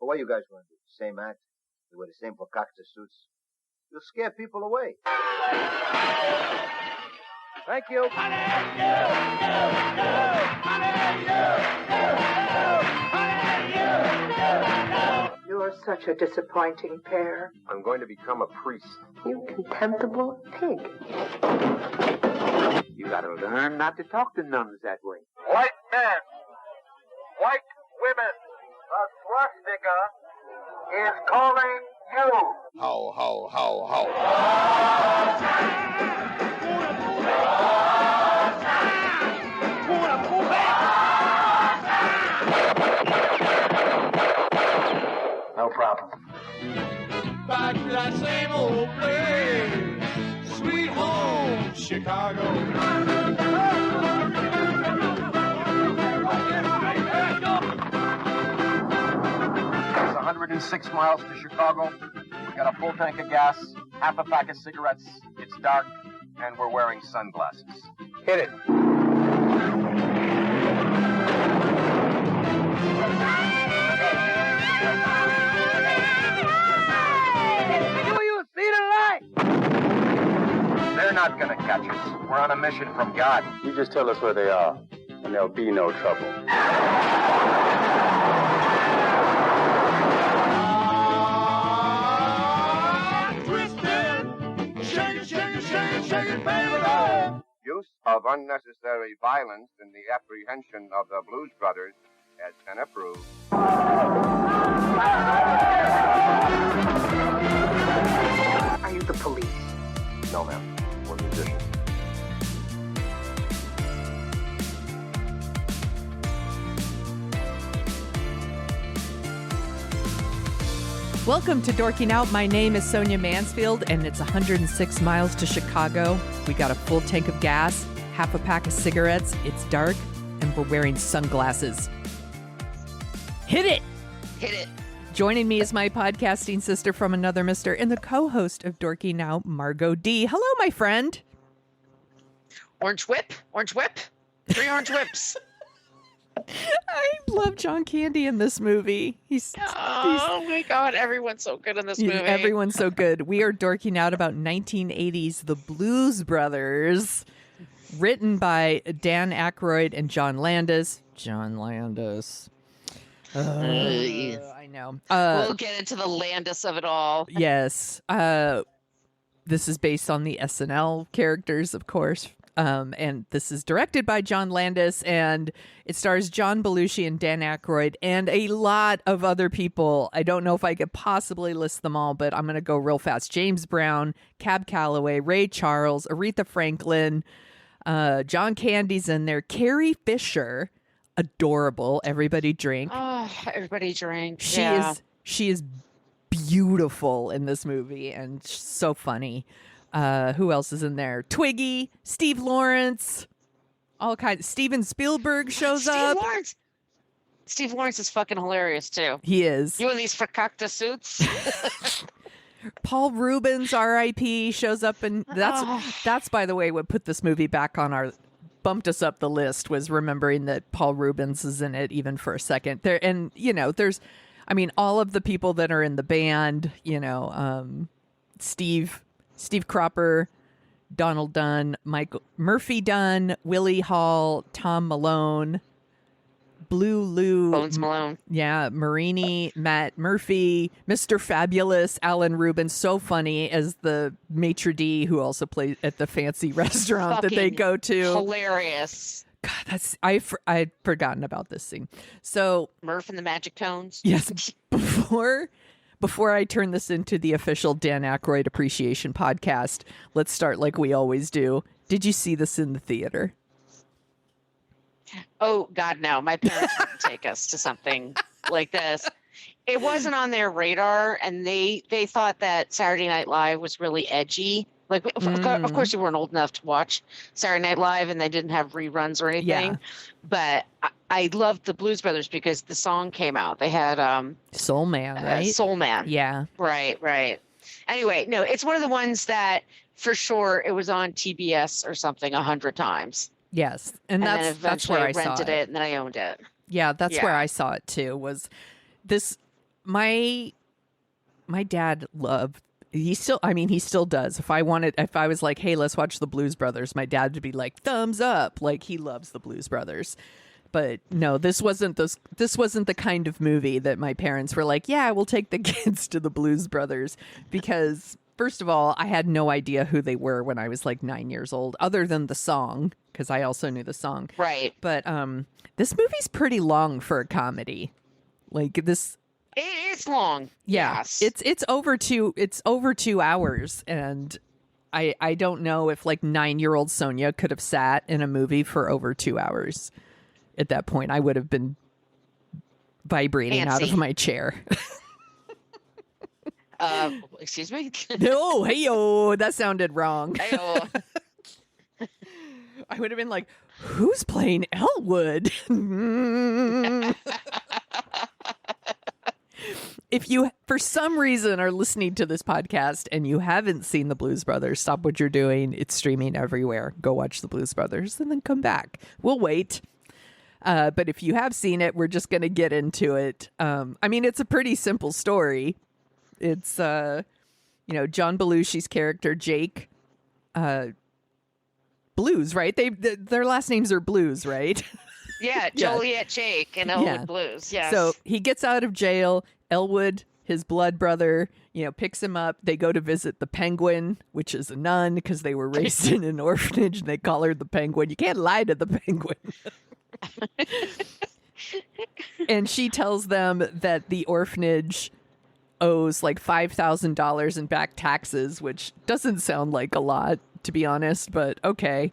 Well, what are you guys going to do? Same act? You wear the same Pocahontas suits? You'll scare people away. Thank you. You're such a disappointing pair. I'm going to become a priest. You contemptible pig. You gotta learn not to talk to nuns that way. White men, white women, the swastika is calling you. Ho, ho, ho, ho. No problem. Back to that same old place, sweet home, Chicago. It's 106 miles to Chicago. We got a full tank of gas, half a pack of cigarettes. It's dark, and we're wearing sunglasses. Hit it. They're not gonna catch us. We're on a mission from God. You just tell us where they are, and there'll be no trouble. Use of unnecessary violence in the apprehension of the Blues Brothers has been approved. Are you the police? No, ma'am. We're musicians. Welcome to Dorking Out. My name is Sonia Mansfield, and it's 106 miles to Chicago. We got a full tank of gas, half a pack of cigarettes. It's dark, and we're wearing sunglasses. Hit it! Hit it. Joining me is my podcasting sister from another mister and the co-host of Dorking Out, Margot D. Hello, my friend. Orange whip. Orange whip. 3 orange whips. I love John Candy in this movie. Oh my God, everyone's so good in this movie. Everyone's so good. We are dorking out about 1980s The Blues Brothers, written by Dan Aykroyd and John Landis. John Landis. I know. We'll get into the Landis of it all. Yes. This is based on the SNL characters, of course. And this is directed by John Landis, and it stars John Belushi and Dan Aykroyd and a lot of other people. I don't know if I could possibly list them all, but I'm going to go real fast. James Brown, Cab Calloway, Ray Charles, Aretha Franklin, John Candy's in there, Carrie Fisher, adorable. Everybody drink. Oh, everybody drink. She is beautiful in this movie and so funny. Who else is in there? Twiggy, Steve Lawrence, all kinds. Steven Spielberg shows up. Steve Lawrence is fucking hilarious too. He is. You in these Fakakta suits? Paul Rubens, R.I.P., shows up, and that's by the way what put this movie back on our, bumped us up the list, was remembering that Paul Rubens is in it even for a second. There, and there's, I mean, all of the people that are in the band. Steve Cropper, Donald Dunn, Michael Murphy Dunn, Willie Hall, Tom Malone, Blue Lou, Bones Malone, Marini, Matt Murphy, Mr. Fabulous, Alan Rubin, so funny as the maitre d' who also plays at the fancy restaurant that they go to. Hilarious. God, I'd forgotten about this scene. So Murph and the Magic Tones. Yes, Before I turn this into the official Dan Aykroyd Appreciation Podcast, let's start like we always do. Did you see this in the theater? Oh, God, no. My parents wouldn't take us to something like this. It wasn't on their radar, and they thought that Saturday Night Live was really edgy. Like, of course, you weren't old enough to watch Saturday Night Live, and they didn't have reruns or anything. Yeah. But I loved the Blues Brothers because the song came out. They had Soul Man, right? Soul Man. Yeah. Right. Anyway, no, it's one of the ones that for sure it was on TBS or something 100 times. Yes, and that's where I rented saw it, and then I owned it. Yeah, that's where I saw it too. Was this my dad loved. He still does. If I was like, hey, let's watch the Blues Brothers, my dad would be like, thumbs up. Like, he loves the Blues Brothers. But no, this wasn't the kind of movie that my parents were like, yeah, we'll take the kids to the Blues Brothers. Because, first of all, I had no idea who they were when I was like 9 years old, other than the song, because I also knew the song. Right. But this movie's pretty long for a comedy. Like, this... It's long. Yeah, Yes. it's over 2 hours, and I don't know if like 9-year-old Sonia could have sat in a movie for over 2 hours. At that point, I would have been vibrating out of my chair. Excuse me? No, hey-o, that sounded wrong. Hey-o. I would have been like, who's playing Elwood? If you, for some reason, are listening to this podcast and you haven't seen the Blues Brothers, stop what you're doing. It's streaming everywhere. Go watch the Blues Brothers and then come back. We'll wait. But if you have seen it, we're just going to get into it. I mean, it's a pretty simple story. It's, John Belushi's character, Jake, Blues, right? Their last names are Blues, right? Yeah, Joliet Jake and Elwood Blues. Yes. So he gets out of jail. Elwood, his blood brother, picks him up. They go to visit the Penguin, which is a nun because they were raised in an orphanage. And they call her the Penguin. You can't lie to the Penguin. And she tells them that the orphanage owes like $5,000 in back taxes, which doesn't sound like a lot, to be honest, but okay.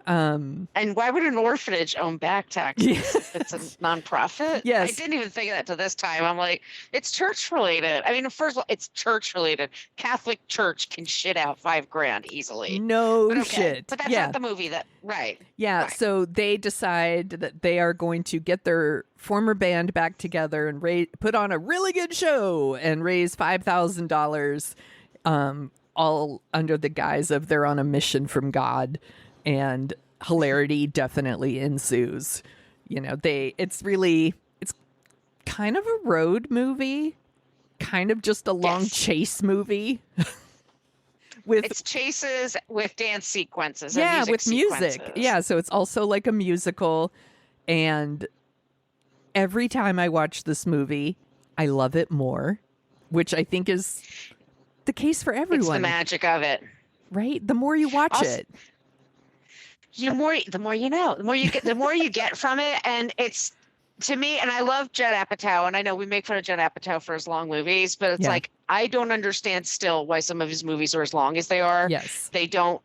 And why would an orphanage own back taxes? Yes. It's a nonprofit? Yes. I didn't even think of that to this time. I'm like, it's church related. I mean, first of all, it's church related. Catholic Church can shit out $5,000 easily. No shit. But that's not the movie right. Yeah, Right. so they decide that they are going to get their former band back together and put on a really good show and raise $5,000, all under the guise of they're on a mission from God. And hilarity definitely ensues. It's kind of a road movie, kind of just a long chase movie. It's chases with dance sequences. Yeah, and with music. sequences. Yeah, so it's also like a musical. And every time I watch this movie, I love it more, which I think is the case for everyone. It's the magic of it. Right? The more you watch it. The more you know, the more you get from it. And it's, to me, and I love Judd Apatow, and I know we make fun of Judd Apatow for his long movies, but it's like, I don't understand still why some of his movies are as long as they are. Yes. They don't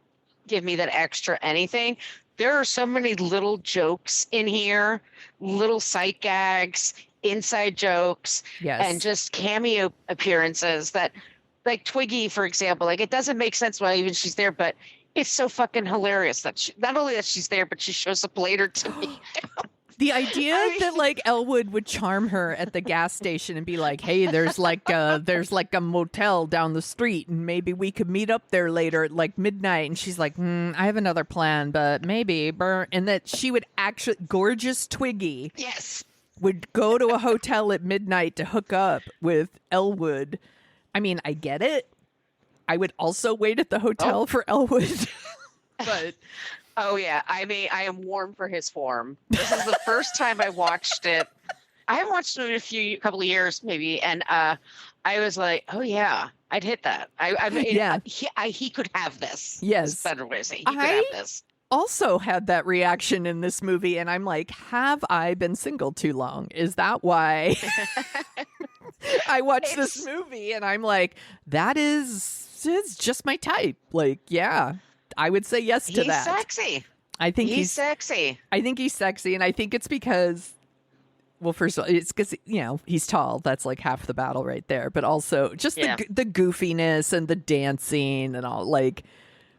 give me that extra anything. There are so many little jokes in here, little sight gags, inside jokes, and just cameo appearances that, like Twiggy, for example, like it doesn't make sense why even she's there, but it's so fucking hilarious that not only that she's there, but she shows up later to me. The idea that like Elwood would charm her at the gas station and be like, "Hey, there's like a motel down the street, and maybe we could meet up there later at like midnight." And she's like, "I have another plan, but maybe." And that she would actually, gorgeous Twiggy, would go to a hotel at midnight to hook up with Elwood. I mean, I get it. I would also wait at the hotel for Elwood, but. Oh, yeah. I mean, I am warm for his form. This is the first time I watched it. I haven't watched it in a couple of years, maybe. And I was like, oh, yeah, I'd hit that. I mean, he could have this. Yes. It's better way to say. He could have this. Also had that reaction in this movie. And I'm like, have I been single too long? Is that why I watched this movie? And I'm like, it's just my type. Like, yeah. I would say yes to that. He's sexy. I think he's sexy. I think he's sexy, and I think it's because, well, first of all, it's because he's tall. That's like half the battle right there. But also just the goofiness and the dancing and all. Like,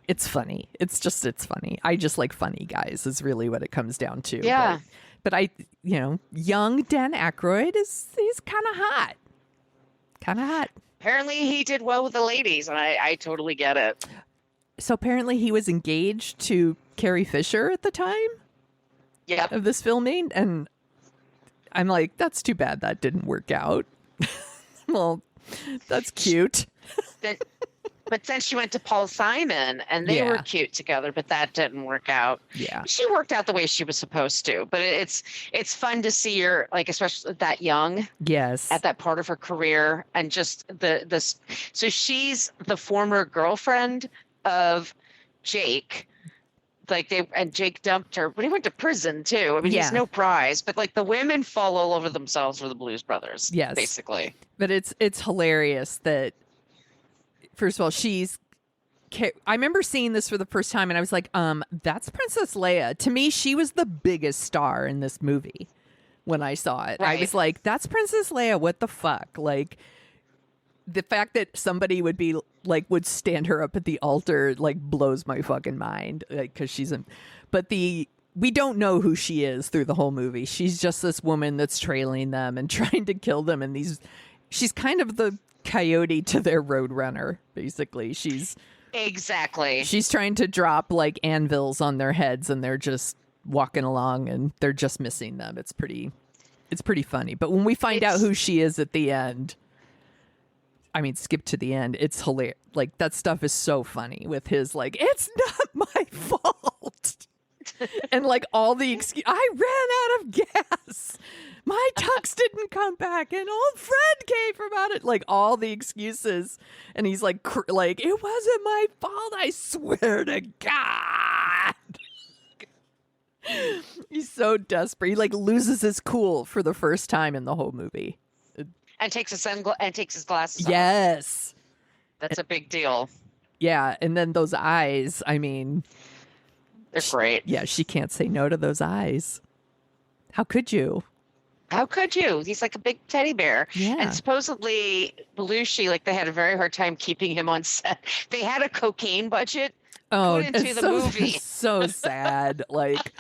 it's funny. It's funny. I just like funny guys. Is really what it comes down to. Yeah. But young Dan Aykroyd he's kind of hot. Kind of hot. Apparently, he did well with the ladies, and I totally get it. So apparently he was engaged to Carrie Fisher at the time of this filming. And I'm like, that's too bad that didn't work out. Well, that's cute. But then she went to Paul Simon, and they were cute together, but that didn't work out. Yeah. She worked out the way she was supposed to, but it's fun to see her, like, especially that young. Yes. At that part of her career, and just so she's the former girlfriend of Jake. Like Jake dumped her, but he went to prison too. I mean, he's no prize, but like the women fall all over themselves for the Blues Brothers. Yes. Basically. But it's hilarious that, first of all, I remember seeing this for the first time, and I was like, that's Princess Leia. To me, she was the biggest star in this movie when I saw it. Right. I was like, that's Princess Leia. What the fuck? Like, the fact that somebody would stand her up at the altar, like, blows my fucking mind. Like, because we don't know who she is through the whole movie. She's just this woman that's trailing them and trying to kill them. And she's kind of the coyote to their roadrunner, basically. She's trying to drop like anvils on their heads, and they're just walking along and they're just missing them. It's pretty funny. But when we find out who she is at the end, I mean, skip to the end, it's hilarious. Like, that stuff is so funny with his, like, it's not my fault. And like all the I ran out of gas. My tux didn't come back. An old friend came about it. Like, all the excuses. And he's like, it wasn't my fault. I swear to God. He's so desperate. He like loses his cool for the first time in the whole movie. And takes his glasses off. Yes. That's a big deal. Yeah. And then those eyes, I mean, they're great. Yeah, she can't say no to those eyes. How could you? How could you? He's like a big teddy bear. Yeah. And supposedly Belushi, like, they had a very hard time keeping him on set. They had a cocaine budget put into the movie. It's so sad. Like,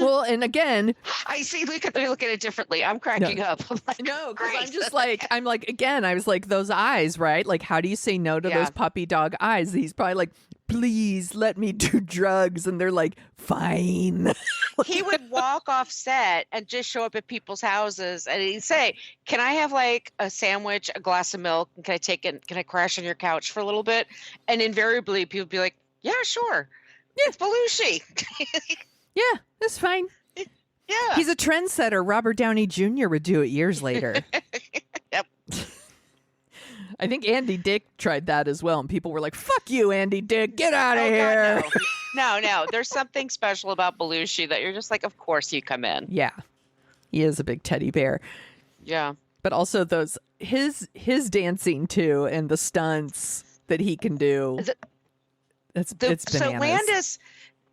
well, and again, I see. Look at it differently. I'm cracking up. I'm like, no, because I'm like, again, I was like, those eyes, right? Like, how do you say no to those puppy dog eyes? He's probably like, please let me do drugs. And they're like, fine. He would walk off set and just show up at people's houses, and he'd say, can I have like a sandwich, a glass of milk, and can I crash on your couch for a little bit? And invariably people would be like, yeah, sure. Yeah. It's Belushi. Yeah, that's fine. Yeah. He's a trendsetter. Robert Downey Jr. would do it years later. Yep. I think Andy Dick tried that as well, and people were like, fuck you, Andy Dick, get out of here. God, no. There's something special about Belushi that you're just like, of course you come in. Yeah. He is a big teddy bear. Yeah. But also his dancing too, and the stunts that he can do. It's bananas. So Landis,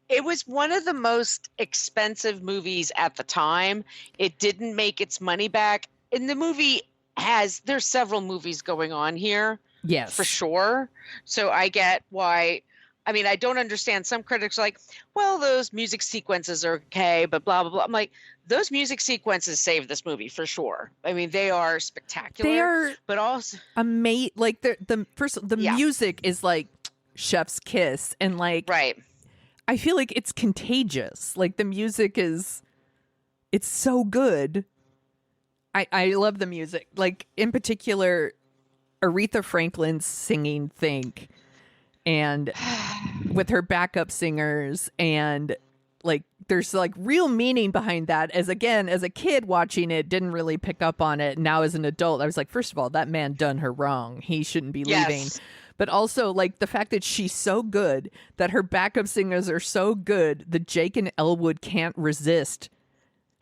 it was one of the most expensive movies at the time. It didn't make its money back. And the movie there's several movies going on here. Yes. For sure. So I get why. I mean, I don't understand. Some critics are like, well, those music sequences are okay, but blah, blah, blah. I'm like, those music sequences save this movie for sure. I mean, they are spectacular. They are, but also amazing. Like the music is like chef's kiss, and like, right. I feel like it's contagious. Like, the music it's so good. I love the music. Like, in particular, Aretha Franklin's singing Think, and with her backup singers, and like, there's like real meaning behind that. As a kid watching it, didn't really pick up on it. Now as an adult, I was like, first of all, that man done her wrong. He shouldn't be leaving. But also, like, the fact that she's so good, that her backup singers are so good, that Jake and Elwood can't resist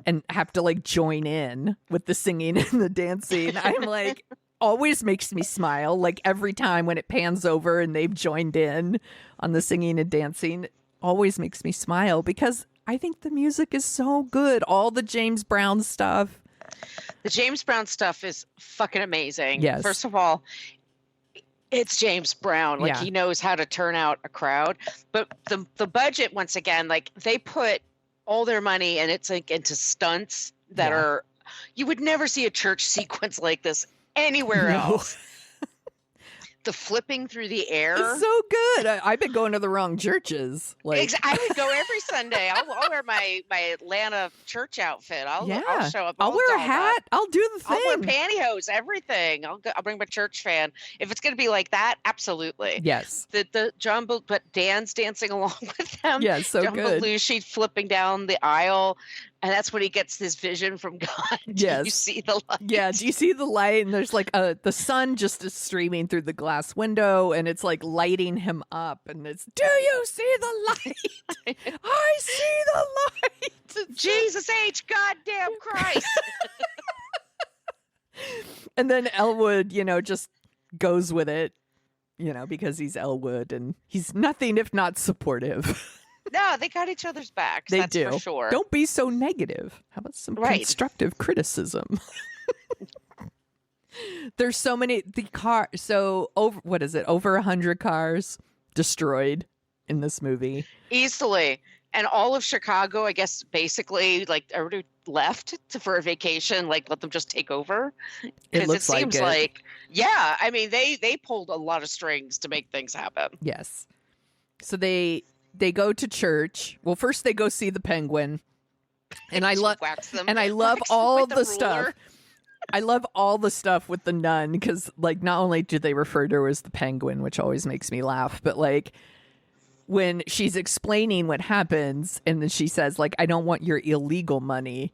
and have to like join in with the singing and the dancing. I'm like, always makes me smile. Like, every time when it pans over and they've joined in on the singing and dancing, always makes me smile, because I think the music is so good. All the James Brown stuff. The James Brown stuff is fucking amazing. Yes. First of all, it's James Brown. Like, he knows how to turn out a crowd. But the budget, once again, like, they put all their money, and it's like into stunts that are, you would never see a church sequence like this anywhere else. the flipping through the air. It's so good. I've been going to the wrong churches. Like I would go every Sunday. I'll wear my Atlanta church outfit. I'll show up. I'll wear a hat. I'll do the thing. I'll wear pantyhose. Everything. I'll bring my church fan. If it's going to be like that, absolutely. Yes. But Dan's dancing along with them. Yeah, so John good. Belushi flipping down the aisle. And that's when he gets this vision from God. Yes. Do you see the light? Yeah, do you see the light? And there's like the sun just is streaming through the glass window and it's like lighting him up. And it's, do you see the light? I see the light. Jesus H. Goddamn Christ. And then Elwood, just goes with it, because he's Elwood and he's nothing if not supportive. No, they got each other's backs. They that's do. For sure. Don't be so negative. How about some constructive criticism? There's so many over 100 cars destroyed in this movie. Easily. And all of Chicago, I guess, basically, like, everybody left for a vacation, like, let them just take over. It looks it seems like yeah, I mean, they pulled a lot of strings to make things happen. Yes. So they go to church. Well, first they go see the penguin. And I love all the stuff. I love all the stuff with the nun because, like, not only do they refer to her as the penguin, which always makes me laugh, but, like, when she's explaining what happens and then she says, like, I don't want your illegal money.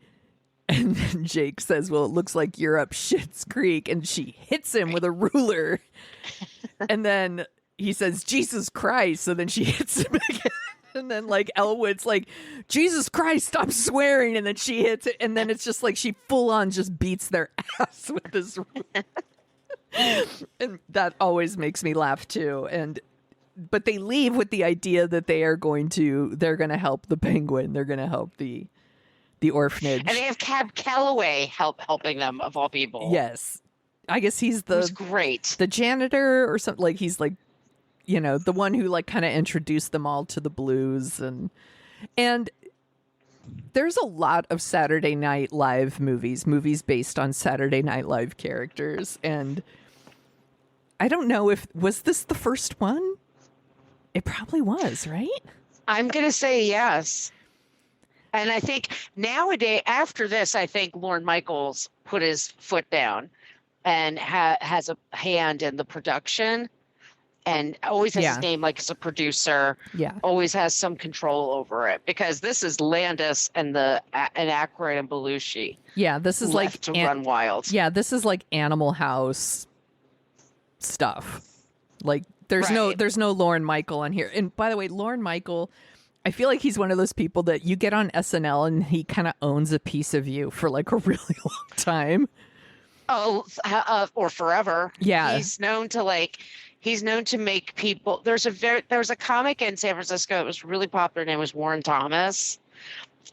And then Jake says, well, it looks like you're up Schitt's Creek. And she hits him with a ruler. And then he says, Jesus Christ. So then she hits him again. And then, like, Elwood's like, Jesus Christ, stop swearing. And then she hits it. And then it's just like she full on just beats their ass with this ruler. And that always makes me laugh, too. But they leave with the idea that they're going to help the penguin. They're going to help the orphanage. And they have Cab Calloway helping them, of all people. Yes. I guess he's great. The janitor or something. Like, he's like, the one who, like, kind of introduced them all to the blues. And there's a lot of Saturday Night Live movies based on Saturday Night Live characters. And I don't know was this the first one? It probably was, right? I'm going to say yes. And I think nowadays, after this, I think Lorne Michaels put his foot down and has a hand in the production and always has his name like as a producer. Yeah. Always has some control over it because this is Landis and Aykroyd and Belushi. Yeah, this is like to run wild. Yeah, this is like Animal House stuff. Like there's no Lorne Michael on here. And by the way, Lorne Michael, I feel like he's one of those people that you get on SNL and he kind of owns a piece of you for like a really long time. Oh, or forever. Yeah. He's known to make people. There was a comic in San Francisco that was really popular. Name was Warren Thomas.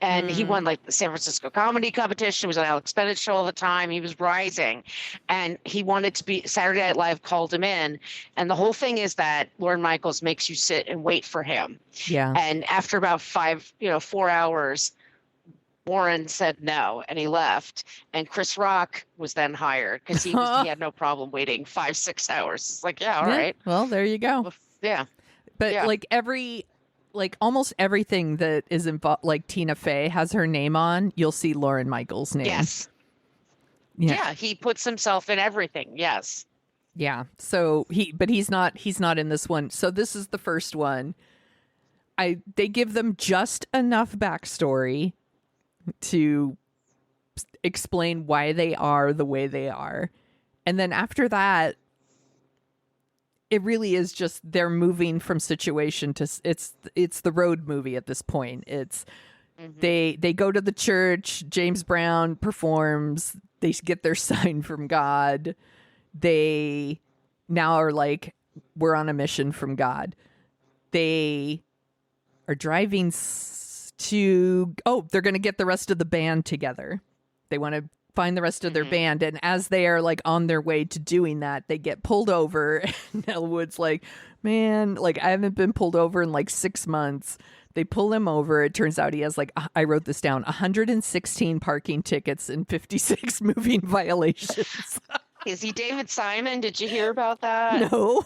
And he won like the San Francisco comedy competition. He was on Alex Bennett's show all the time. He was rising, and he wanted to be. Saturday Night Live called him in, and the whole thing is that Lorne Michaels makes you sit and wait for him. Yeah. And after about 4 hours, Warren said no, and he left. And Chris Rock was then hired because he had no problem waiting 5-6 hours. It's like, yeah, all right. Well, there you go. Yeah. But like almost everything that is involved, like Tina Fey has her name on, you'll see Lorne Michaels' name. Yes. Yeah, he puts himself in everything. Yes. Yeah. So he's not in this one. So this is the first one. They give them just enough backstory to explain why they are the way they are. And then after that, it really is just they're moving from situation to it's the road movie at this point. It's they go to the church, James Brown performs, they get their sign from God. They now are like, we're on a mission from God. They are driving they're going to get the rest of the band together. They want to find the rest of their band. And as they are like on their way to doing that, they get pulled over. And Elwood's like, man, like I haven't been pulled over in like 6 months. They pull him over. It turns out he has like, I wrote this down, 116 parking tickets and 56 moving violations. Is he David Simon? Did you hear about that? No.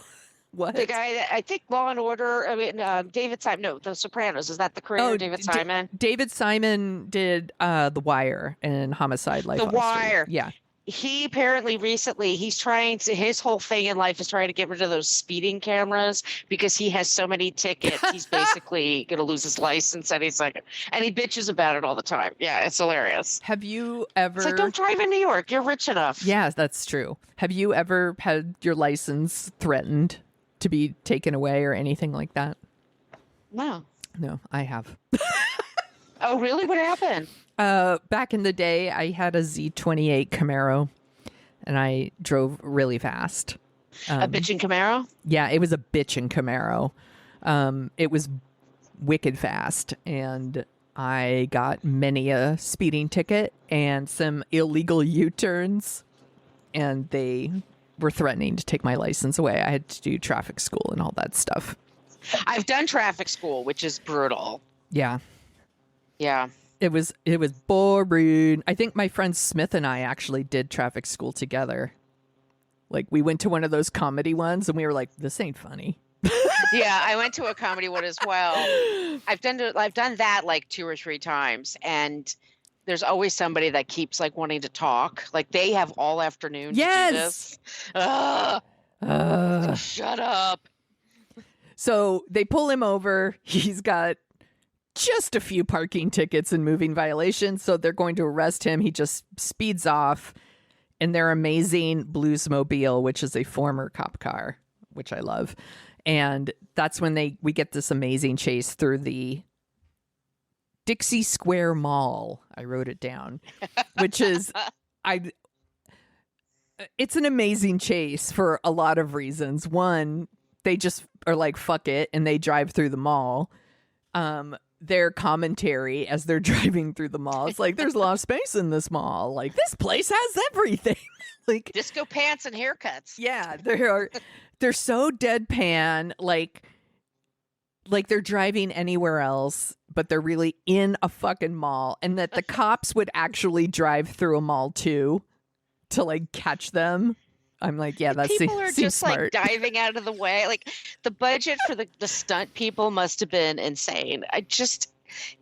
What? The guy that I think Law and Order. I mean, David Simon. No, The Sopranos. Is that the creator, David Simon? David Simon did The Wire and Homicide: Life The on the Street. Wire. Yeah. He apparently recently his whole thing in life is trying to get rid of those speeding cameras because he has so many tickets. He's basically going to lose his license any second, and he bitches about it all the time. Yeah, it's hilarious. Have you ever? It's like, don't drive in New York. You're rich enough. Yeah, that's true. Have you ever had your license threatened to be taken away or anything like that? No. No, I have. Oh, really? What happened? Back in the day, I had a Z28 Camaro, and I drove really fast. A bitchin' Camaro? Yeah, it was a bitchin' Camaro. It was wicked fast, and I got many a speeding ticket and some illegal U-turns, and they were threatening to take my license away. I had to do traffic school and all that stuff. I've done traffic school, which is brutal. Yeah. Yeah. It was boring. I think my friend Smith and I actually did traffic school together. Like, we went to one of those comedy ones, and we were like, this ain't funny. Yeah, I went to a comedy one as well. I've done that like 2 or 3 times, and there's always somebody that keeps like wanting to talk. Like, they have all afternoon to do this. Shut up. So they pull him over. He's got just a few parking tickets and moving violations, so they're going to arrest him. He just speeds off in their amazing Bluesmobile, which is a former cop car, which I love. And that's when we get this amazing chase through the Dixie Square Mall. I wrote it down, which is it's an amazing chase for a lot of reasons. One, they just are like, fuck it, and they drive through the mall. Their commentary as they're driving through the mall, it's like, there's a lot of space in this mall. Like, this place has everything. Like, disco pants and haircuts. Yeah, they're so deadpan, like they're driving anywhere else, but they're really in a fucking mall, and that the cops would actually drive through a mall too to like catch them. I'm like, yeah, that's people are just smart. Like diving out of the way. Like, the budget for the stunt people must have been insane.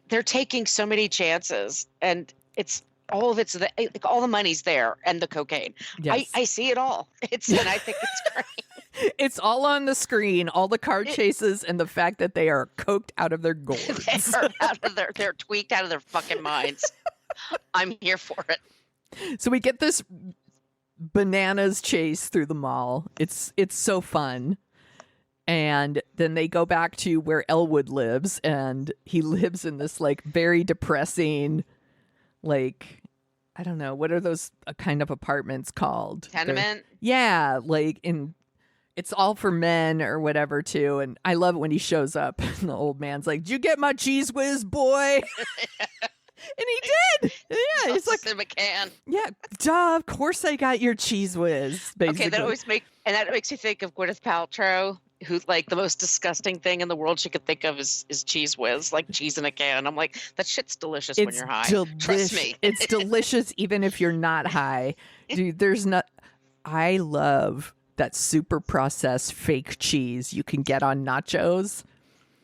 They're taking so many chances, and all the money's there, and the cocaine. Yes. I see it all. And I think it's great. It's all on the screen, all the car chases, and the fact that they are coked out of their gourds. They're tweaked out of their fucking minds. I'm here for it. So we get this bananas chase through the mall. It's so fun. And then they go back to where Elwood lives, and he lives in this like very depressing, like, I don't know, what are those kind of apartments called? Tenement? Yeah, like it's all for men or whatever too. And I love it when he shows up and the old man's like, "Did you get my cheese whiz, boy?" And he did. Yeah, he's like, McCann. Yeah, duh, of course I got your cheese whiz, basically. Okay, that makes you think of Gwyneth Paltrow, who, like, the most disgusting thing in the world she could think of is cheese whiz, like cheese in a can. I'm like, that shit's delicious when you're high. Trust me. It's delicious even if you're not high. Dude, I love that super processed fake cheese you can get on nachos.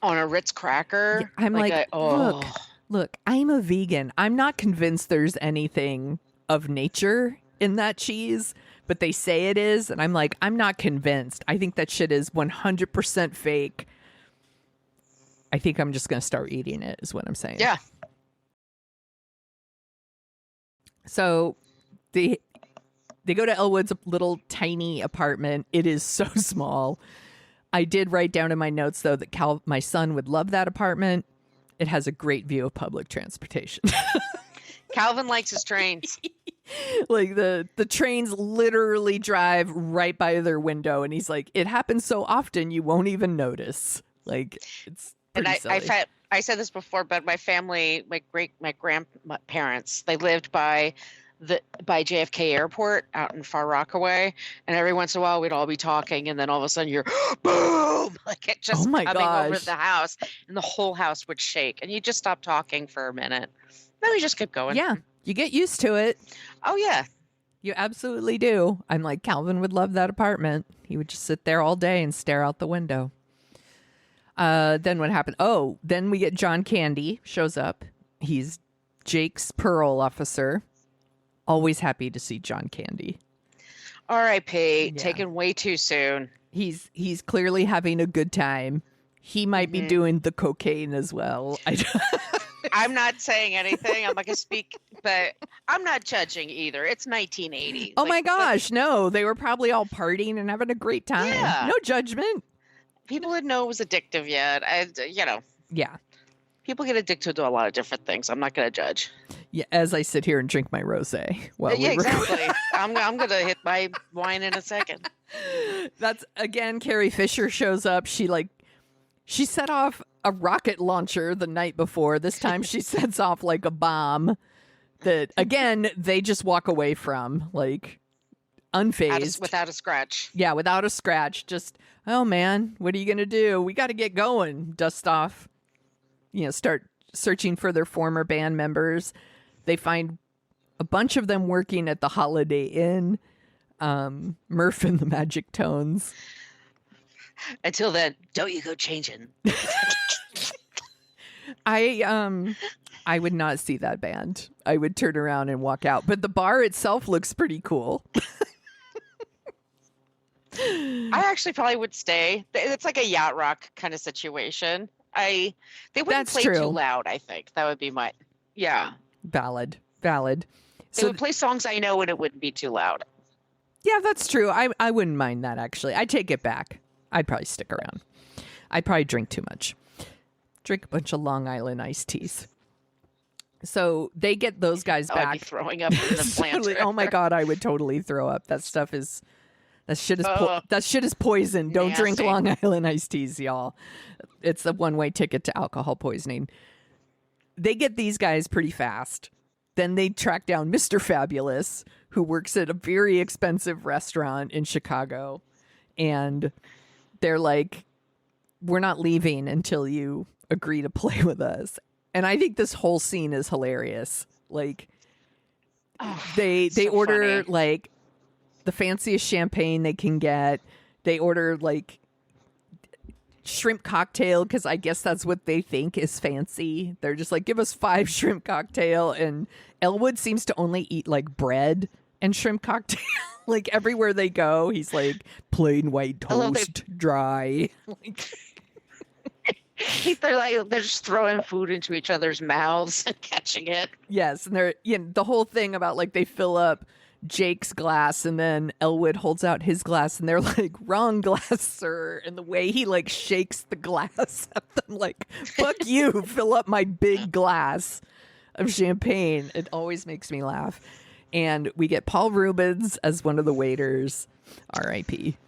On a Ritz cracker? I'm like, look, I'm a vegan. I'm not convinced there's anything of nature in that cheese, but they say it is, and I'm like, I'm not convinced. I think that shit is 100% fake. I think I'm just going to start eating it, is what I'm saying. Yeah. So they go to Elwood's little tiny apartment. It is so small. I did write down in my notes, though, that my son would love that apartment. It has a great view of public transportation. Calvin likes his trains. Like the trains literally drive right by their window, and he's like, it happens so often you won't even notice. Like, it's pretty silly. I said this before, but my family, my grandparents, they lived by JFK Airport out in Far Rockaway, and every once in a while we'd all be talking, and then all of a sudden you're boom, like it just coming over the house, and the whole house would shake, and you just stop talking for a minute, then we just kept going. Yeah, you get used to it. Oh yeah. You absolutely do. I'm like, Calvin would love that apartment. He would just sit there all day and stare out the window. Then what happened? Oh, then we get John Candy shows up. He's Jake's parole officer. Always happy to see John Candy. R.I.P. Yeah. Taken way too soon. He's clearly having a good time. He might be doing the cocaine as well. I'm not saying anything. I'm not going to speak, but I'm not judging either. It's 1980. Oh my gosh, no. They were probably all partying and having a great time. Yeah. No judgment. People didn't know it was addictive yet. Yeah. People get addicted to a lot of different things. I'm not going to judge. Yeah, as I sit here and drink my rosé. Well, Yeah, exactly. I'm going to hit my wine in a second. That's again. Carrie Fisher shows up. She set off a rocket launcher the night before. This time she sets off like a bomb that again they just walk away from like unfazed Without a scratch. Yeah, without a scratch. Just, oh man, what are you gonna do? We got to get going. Dust off. Start searching for their former band members. They find a bunch of them working at the Holiday Inn. Murph and the Magic Tones. Until then, don't you go changing. I would not see that band. I would turn around and walk out. But the bar itself looks pretty cool. I actually probably would stay. It's like a yacht rock kind of situation. They wouldn't That's play true. too loud, I think. That would be yeah. Valid. They would play songs I know and it wouldn't be too loud. Yeah, that's true. I wouldn't mind that, actually. I take it back. I'd probably stick around. I'd probably drink too much. Drink a bunch of Long Island iced teas. So they get those guys back. I'd be throwing up in the plant. Oh my God, I would totally throw up. That shit is poison. Don't drink Nasty. Long Island iced teas, y'all. It's a one-way ticket to alcohol poisoning. They get these guys pretty fast. Then they track down Mr. Fabulous, who works at a very expensive restaurant in Chicago. And they're like, we're not leaving until you agree to play with us. And I think this whole scene is hilarious. Like, they so order, funny. like, the fanciest champagne they can get. They order, like, shrimp cocktail, because I guess that's what they think is fancy. They're just like, give us 5 shrimp cocktail. And Elwood seems to only eat, like, bread and shrimp cocktail. Like, everywhere they go, he's like, plain white toast, dry. Like, they're just throwing food into each other's mouths and catching it. yes, and they're the whole thing about, like, they fill up Jake's glass and then Elwood holds out his glass and they're like, wrong glass, sir. And the way he, like, shakes the glass at them, like, fuck you, fill up my big glass of champagne. It always makes me laugh. And we get Paul Rubens as one of the waiters. R.I.P.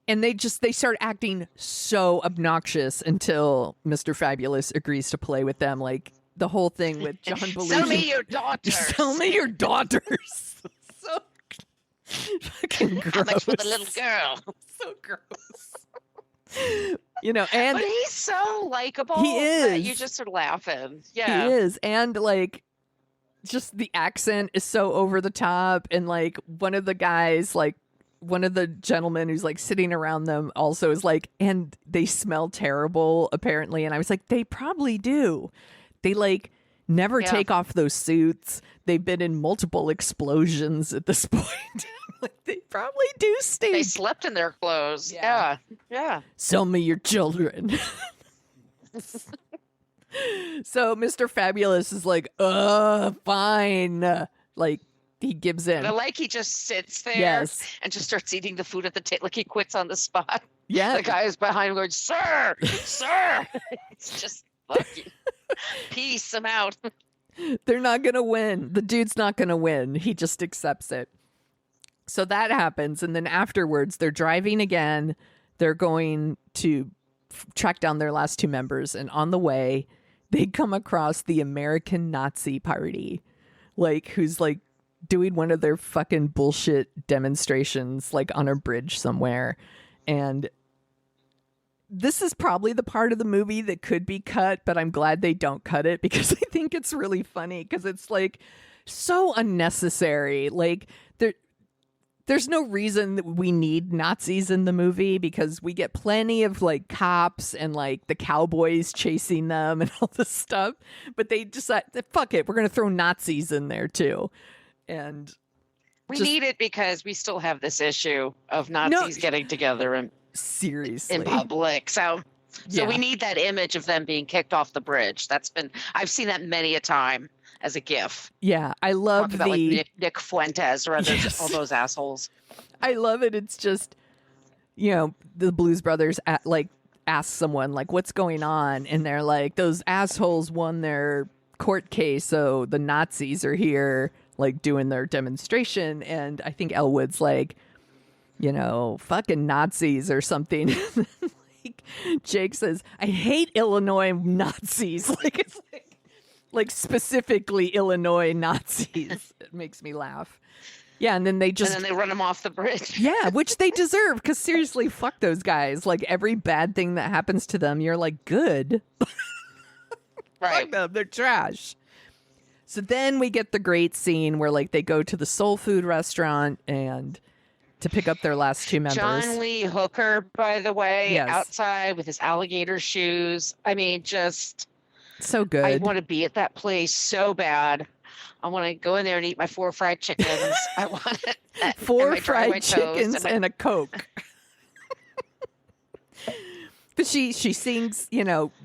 And they start acting so obnoxious until Mr. Fabulous agrees to play with them. Like, the whole thing with John Belushi. Sell me your daughters. Sell me your daughters. So fucking gross. How much for the little girl? So gross. And but he's so likable. He is. That you just are laughing. Yeah. he is. And, like, just the accent is so over the top. And, like, one of the guys, like, one of the gentlemen who's, like, sitting around them also is like, and they smell terrible, apparently. And I was like, they probably do. They, like, never take off those suits. They've been in multiple explosions at this point. Like, they probably do stink. They slept in their clothes. Yeah. Sell me your children. So Mr. Fabulous is like, fine. Like, he gives in. But he just sits there and just starts eating the food at the table. Like, he quits on the spot. Yeah. The guy is behind him going, sir. It's just, fuck you. Peace, I'm out. They're not going to win. The dude's not going to win. He just accepts it. So that happens. And then afterwards, they're driving again. They're going to track down their last 2 members. And on the way, they come across the American Nazi Party, like, who's, like, doing one of their fucking bullshit demonstrations, like, on a bridge somewhere. And this is probably the part of the movie that could be cut, but I'm glad they don't cut it because I think it's really funny because it's like so unnecessary. Like there's no reason that we need Nazis in the movie because we get plenty of like cops and like the cowboys chasing them and all this stuff. But they decide, fuck it, we're going to throw Nazis in there too. And we need it because we still have this issue of Nazis getting together and seriously in public. So we need that image of them being kicked off the bridge. I've seen that many a time as a GIF. Yeah, I love about like Nick Fuentes or all those assholes. I love it. It's just, the Blues Brothers ask someone like, "What's going on?" And they're like, "Those assholes won their court case, so the Nazis are here, like doing their demonstration." And I think Elwood's like, fucking Nazis or something. Like Jake says, "I hate Illinois Nazis." Like it's like specifically Illinois Nazis. It makes me laugh. Yeah, and then they run them off the bridge. Yeah, which they deserve, because seriously, fuck those guys. Like every bad thing that happens to them, you're like, good. Right. Fuck them, they're trash. So then we get the great scene where like they go to the soul food restaurant and to pick up their last two members. John Lee Hooker, by the way, outside with his alligator shoes. I mean, just so good. I want to be at that place so bad. I want to go in there and eat my 4 fried chickens. I want it. 4 fried chickens and a Coke. But she sings,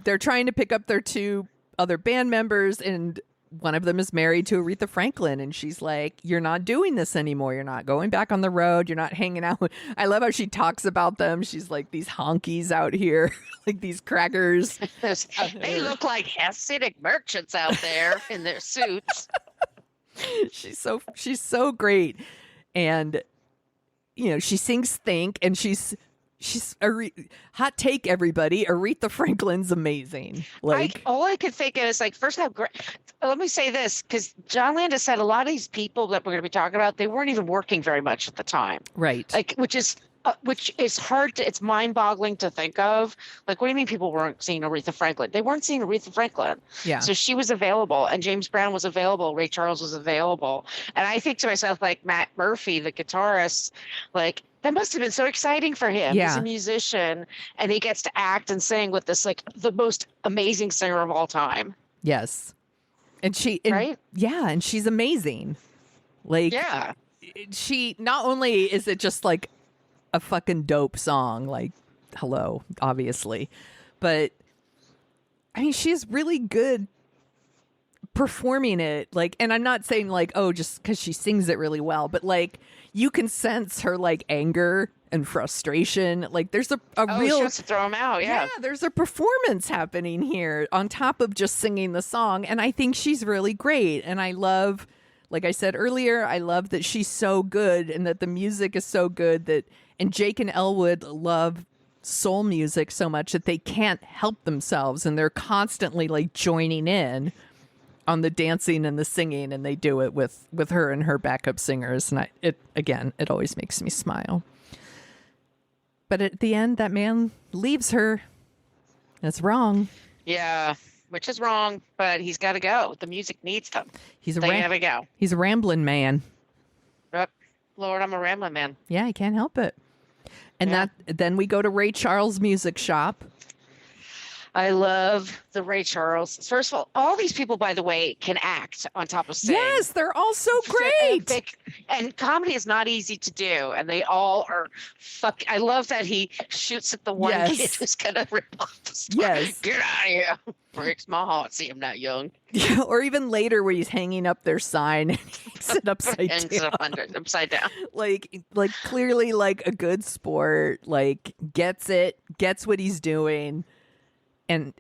they're trying to pick up their 2 other band members, and one of them is married to Aretha Franklin, and she's like, "You're not doing this anymore. You're not going back on the road. You're not hanging out." I love how she talks about them. She's like, "These honkies out here, like these crackers." They look like Hasidic merchants out there in their suits. She's so great. And she sings Think, and she's hot take, everybody, Aretha Franklin's amazing. Like all I could think of is like, first how great. Let me say this, because John Landis said a lot of these people that we're going to be talking about, they weren't even working very much at the time. Right. Like, which is hard to, it's mind-boggling to think of. Like, what do you mean people weren't seeing Aretha Franklin? They weren't seeing Aretha Franklin. Yeah. So she was available, and James Brown was available, Ray Charles was available. And I think to myself, like, Matt Murphy, the guitarist, like, that must have been so exciting for him. Yeah. He's a musician, and he gets to act and sing with this, like, the most amazing singer of all time. Yes. And right? Yeah, and she's amazing. Like, yeah. She, not only is it just like a fucking dope song, like, hello, obviously, but I mean, she's really good performing it. Like, and I'm not saying like, oh, just because she sings it really well, but like, you can sense her like anger and frustration. Like there's a real, she wants to throw him out. Yeah, there's a performance happening here on top of just singing the song, and I think she's really great. And I love, like I said earlier, I love that she's so good and that the music is so good that, and Jake and Elwood love soul music so much that they can't help themselves, and they're constantly like joining in on the dancing and the singing, and they do it with her and her backup singers, and it always makes me smile. But at the end, that man leaves her. That's wrong. Yeah, which is wrong, but he's got to go. The music needs them. They gotta go. He's a rambling man. Yep. Lord, I'm a rambling man. Yeah, I can't help it. And then we go to Ray Charles' music shop. I love the Ray Charles. First of all these people, by the way, can act on top of sing. Yes, they're all so great. And comedy is not easy to do. And they all are I love that he shoots at the one kid who's going to rip off the star. Yes. Get out of here. Breaks my heart. See him that young. Yeah, or even later where he's hanging up their sign and he hangs it upside down. Like clearly like a good sport. Like gets what he's doing. And,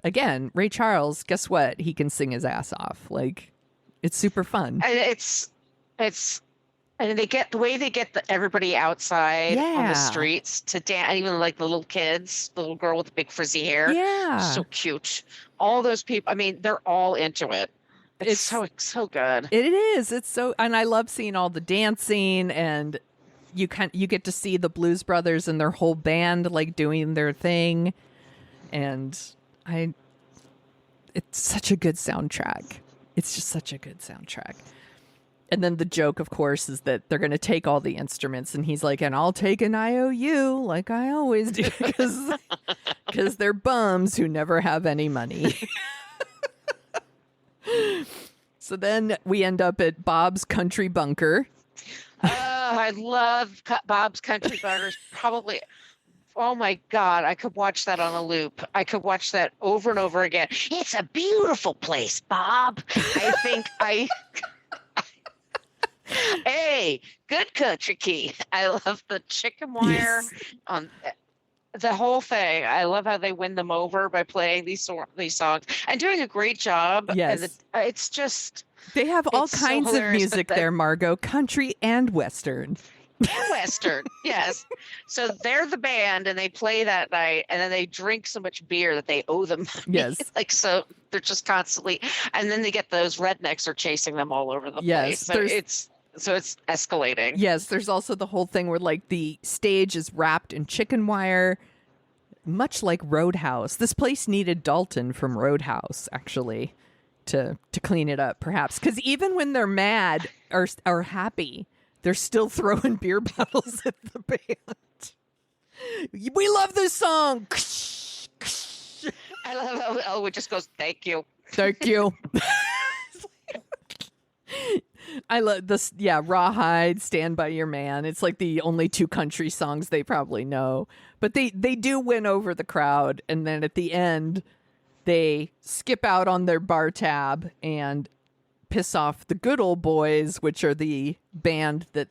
again, Ray Charles, guess what? He can sing his ass off. Like, it's super fun. And and they get everybody outside on the streets to dance. Even like the little kids, the little girl with the big frizzy hair. Yeah. So cute. All those people, I mean, they're all into it. It's so good. It is. It's so, and I love seeing all the dancing, and you get to see the Blues Brothers and their whole band like doing their thing. And it's such a good soundtrack. It's just such a good soundtrack. And then the joke, of course, is that they're going to take all the instruments, and he's like, and I'll take an IOU like I always do, because they're bums who never have any money. So then we end up at Bob's Country Bunker. Oh, I love Bob's Country Bunkers. Probably, oh my God, I could watch that on a loop. I could watch that over and over again. It's a beautiful place, Bob. I think Hey, good country key. I love the chicken wire on the whole thing. I love how they win them over by playing these songs and doing a great job. Yes. And it's just... They have all It's so kinds of hilarious, music but there, Margot. Country and Western. And Western, yes. So they're the band, and they play that night, and then they drink so much beer that they owe them money. Yes. Like, so they're just constantly... And then they get those rednecks are chasing them all over the Yes, place. So it's escalating. Yes, there's also the whole thing where, like, the stage is wrapped in chicken wire, much like Roadhouse. This place needed Dalton from Roadhouse, actually, to clean it up, perhaps. Because even when they're mad or happy, they're still throwing beer bottles at the band. We love this song. I love how Elwood just goes, thank you. Thank you. I love this. Yeah, Rawhide, Stand By Your Man. It's like the only two country songs they probably know. But they do win over the crowd. And then at the end, they skip out on their bar tab and piss off the Good Old Boys, which are the band that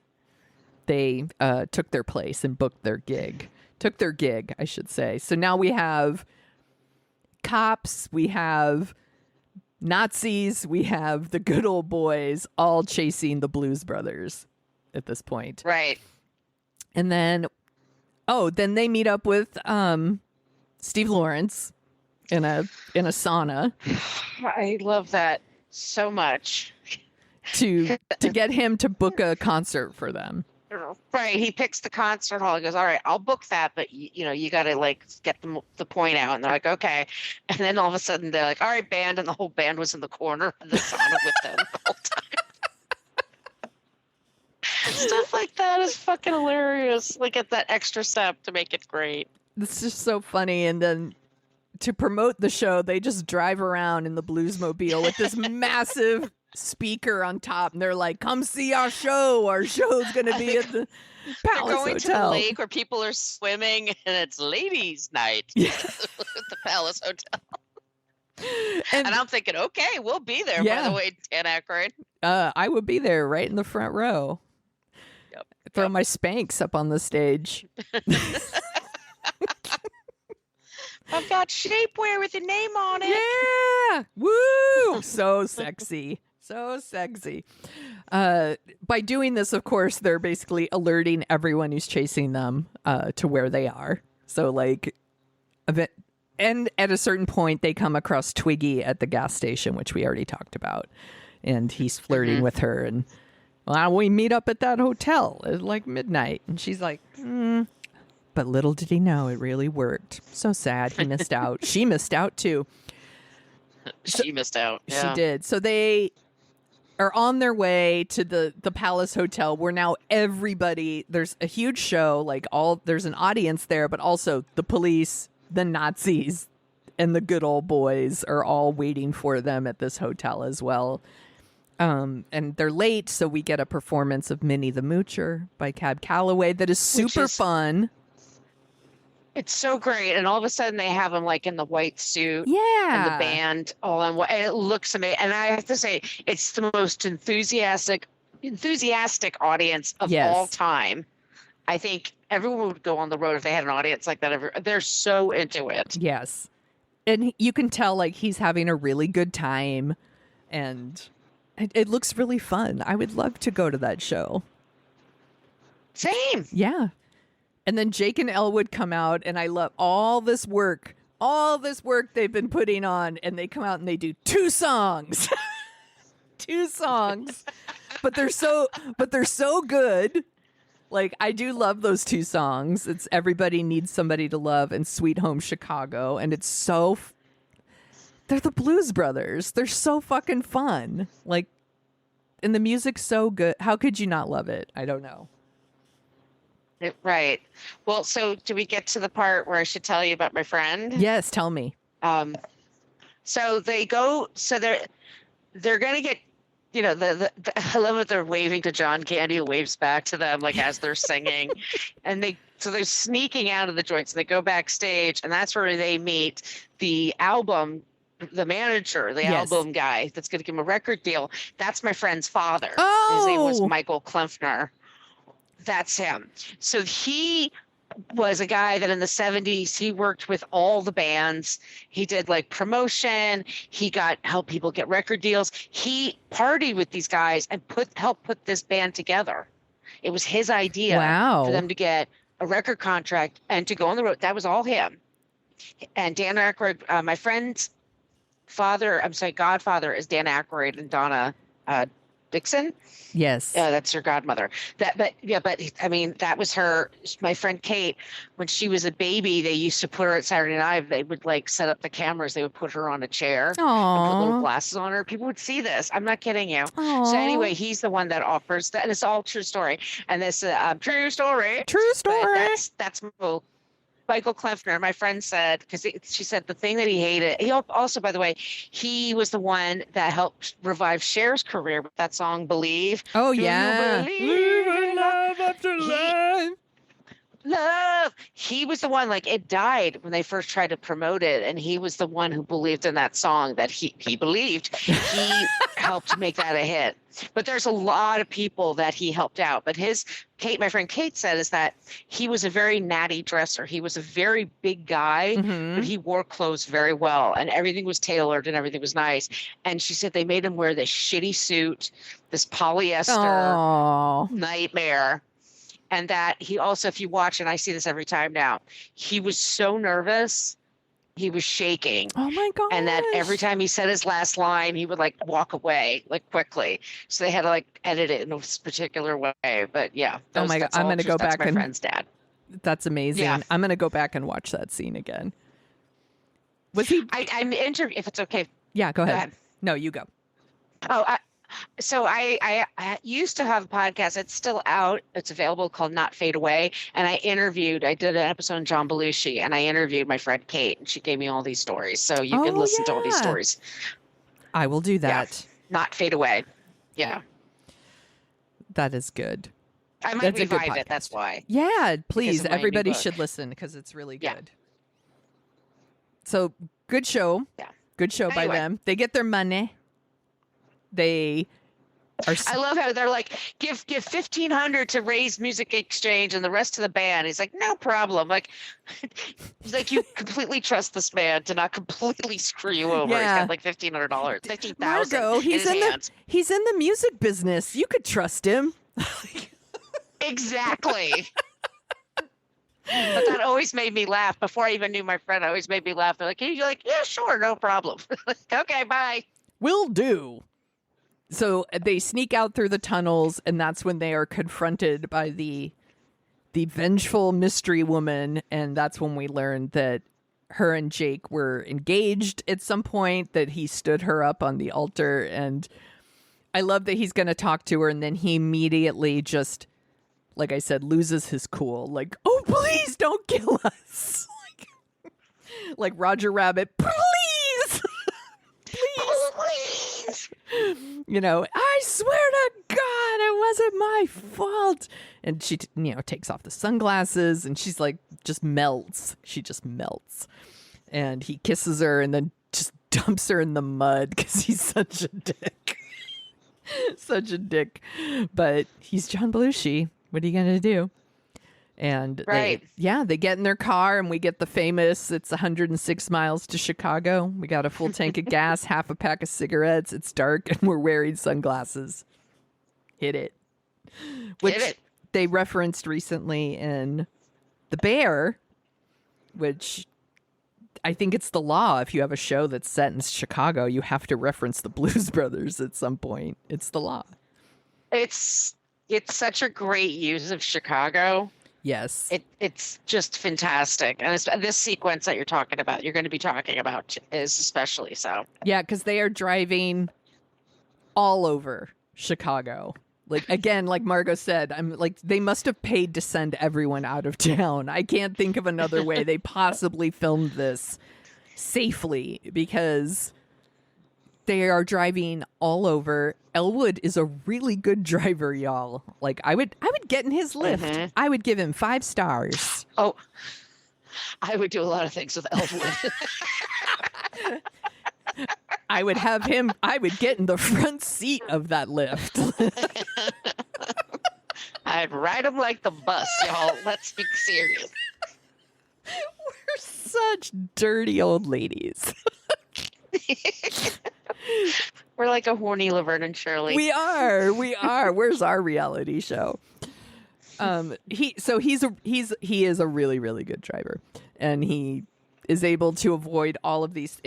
they took their place and booked their gig. Took their gig, I should say. So now we have cops, we have Nazis, we have the Good Old Boys all chasing the Blues Brothers at this point. Right. And then, then they meet up with Steve Lawrence in a sauna I love that so much. to get him to book a concert for them. Right. He picks the concert hall. He goes, all right, I'll book that, but you got to like get the point out. And they're like, okay. And then all of a sudden they're like, all right, band. And the whole band was in the corner of the sauna with them the whole time. Stuff like that is fucking hilarious. Like, get that extra step to make it great. It's just so funny. And then to promote the show, they just drive around in the Bluesmobile with this massive speaker on top, and they're like, come see our show. Our show's going to be at the Palace They're going Hotel. to the lake where people are swimming, and it's ladies' night Yeah. at the Palace Hotel. And And I'm thinking, okay, we'll be there, Yeah. by the way, Dan Aykroyd. I would be there right in the front row. Yep. Throw my Spanx up on the stage. I've got shapewear with your name on it. Yeah! Woo! So sexy. So sexy. By doing this, of course, they're basically alerting everyone who's chasing them to where they are. So, like, and at a certain point, they come across Twiggy at the gas station, which we already talked about. And he's flirting with her. And, well, we meet up at that hotel at, like, midnight. And she's like, But little did he know, it really worked. So sad. He missed out. She missed out, too. She missed out. Yeah. She did. So they are on their way to the Palace Hotel, where now everybody, there's a huge show, like there's an audience there, but also the police, the Nazis, and the Good Old Boys are all waiting for them at this hotel as well. And they're late, so we get a performance of Minnie the Moocher by Cab Calloway that is super fun. It's so great. And all of a sudden they have him like in the white suit. Yeah. And the band all in white. And it looks amazing. And I have to say, it's the most enthusiastic audience of all time. I think everyone would go on the road if they had an audience like that. They're so into it. Yes. And you can tell, like, he's having a really good time. And it looks really fun. I would love to go to that show. Same. Yeah. And then Jake and Elle come out, and I love all this work they've been putting on, and they come out and they do 2 songs. 2 songs. But they're so good. Like, I do love those 2 songs. It's Everybody Needs Somebody to Love and Sweet Home Chicago, and it's so They're the Blues Brothers. They're so fucking fun. Like, and the music's so good. How could you not love it? I don't know. Right. Well, so do we get to the part where I should tell you about my friend? Yes, tell me. So they go. So they're gonna get. You know, I love that they're waving to John Candy, who waves back to them like as they're singing, and they're sneaking out of the joints. And they go backstage, and that's where they meet the manager, the album guy that's going to give him a record deal. That's my friend's father. Oh, his name was Michael Klempner. That's him. So he was a guy that in the 70s, he worked with all the bands. He did like promotion. He helped people get record deals. He partied with these guys and helped put this band together. It was his idea for them to get a record contract and to go on the road. That was all him. And Dan Aykroyd, my friend's godfather is Dan Aykroyd and Donna Dixon. Yes. That's her godmother. But I mean, that was my friend Kate. When she was a baby, they used to put her at Saturday Night. They would like set up the cameras. They would put her on a chair and put little glasses on her. People would see this. I'm not kidding you. Aww. So anyway, he's the one that offers that. And it's all true story. And this true story. True story. That's Michael Klempner, my friend said, because she said the thing that he hated. He also, by the way, he was the one that helped revive Cher's career with that song "Believe." Oh Do yeah, you believe in love after life. Love. He was the one. Like it died when they first tried to promote it, and he was the one who believed in that song. That he believed. He helped make that a hit. But there's a lot of people that he helped out. But my friend Kate said, is that he was a very natty dresser. He was a very big guy, but he wore clothes very well, and everything was tailored and everything was nice. And she said they made him wear this shitty suit, this polyester nightmare. And that he also, if you watch, and I see this every time now, he was so nervous. He was shaking. Oh my God. And that every time he said his last line, he would like walk away like quickly. So they had to like edit it in a particular way. But yeah. Oh my God. I'm going to go back my friend's dad. That's amazing. Yeah. I'm going to go back and watch that scene again. Was he? I'm interested, if it's okay. Yeah, go ahead. No, you go. Oh, so I used to have a podcast. It's still out. It's available, called Not Fade Away. And I did an episode on John Belushi, and I interviewed my friend Kate, and she gave me all these stories. So you can listen to all these stories. I will do that. Yeah. Not Fade Away. Yeah. That is good. I might revive it. That's why. Yeah, please. Everybody should listen because it's really good. Yeah. So good show. Yeah. Good show by them. They get their money. They are. I love how they're like, give $1,500 to raise Music Exchange and the rest of the band. He's like, no problem. Like, he's like, you completely trust this man to not completely screw you over. Yeah. He's got like $1,500, $15,000. He's in the music business. You could trust him. Exactly. But that always made me laugh. Before I even knew my friend, it always made me laugh. They're like, you're like, yeah, sure, no problem. Okay, bye. Will do. So they sneak out through the tunnels, and that's when they are confronted by the vengeful mystery woman, and that's when we learn that her and Jake were engaged at some point, that he stood her up on the altar, and I love that he's going to talk to her, and then he immediately just, like I said, loses his cool. Like, oh, please don't kill us. like Roger Rabbit, please. Please. You know, I swear to God, it wasn't my fault. And she, takes off the sunglasses and she's like, just melts. She just melts. And he kisses her and then just dumps her in the mud because he's such a dick. Such a dick. But he's John Belushi. What are you going to do? And they get in their car and we get the famous, it's 106 miles to Chicago. We got a full tank of gas, half a pack of cigarettes. It's dark and we're wearing sunglasses. Hit it. Which they referenced recently in The Bear, which I think it's the law. If you have a show that's set in Chicago, you have to reference the Blues Brothers at some point. It's the law. It's such a great use of Chicago. Yes. It's just fantastic. And this sequence that you're talking about, you're going to be talking about, is especially so. Yeah, because they are driving all over Chicago. Like, again, like Margot said, I'm like, they must have paid to send everyone out of town. I can't think of another way they possibly filmed this safely, because they are driving all over. Elwood is a really good driver, y'all. Like, I would get in his lift. Mhm. I would give him 5 stars. Oh, I would do a lot of things with Elwood. I would get in the front seat of that lift. I'd ride him like the bus, y'all. Let's be serious. We're such dirty old ladies. We're like a horny Laverne and Shirley. We are. Where's our reality show? He is a really, really good driver, and he is able to avoid all of these.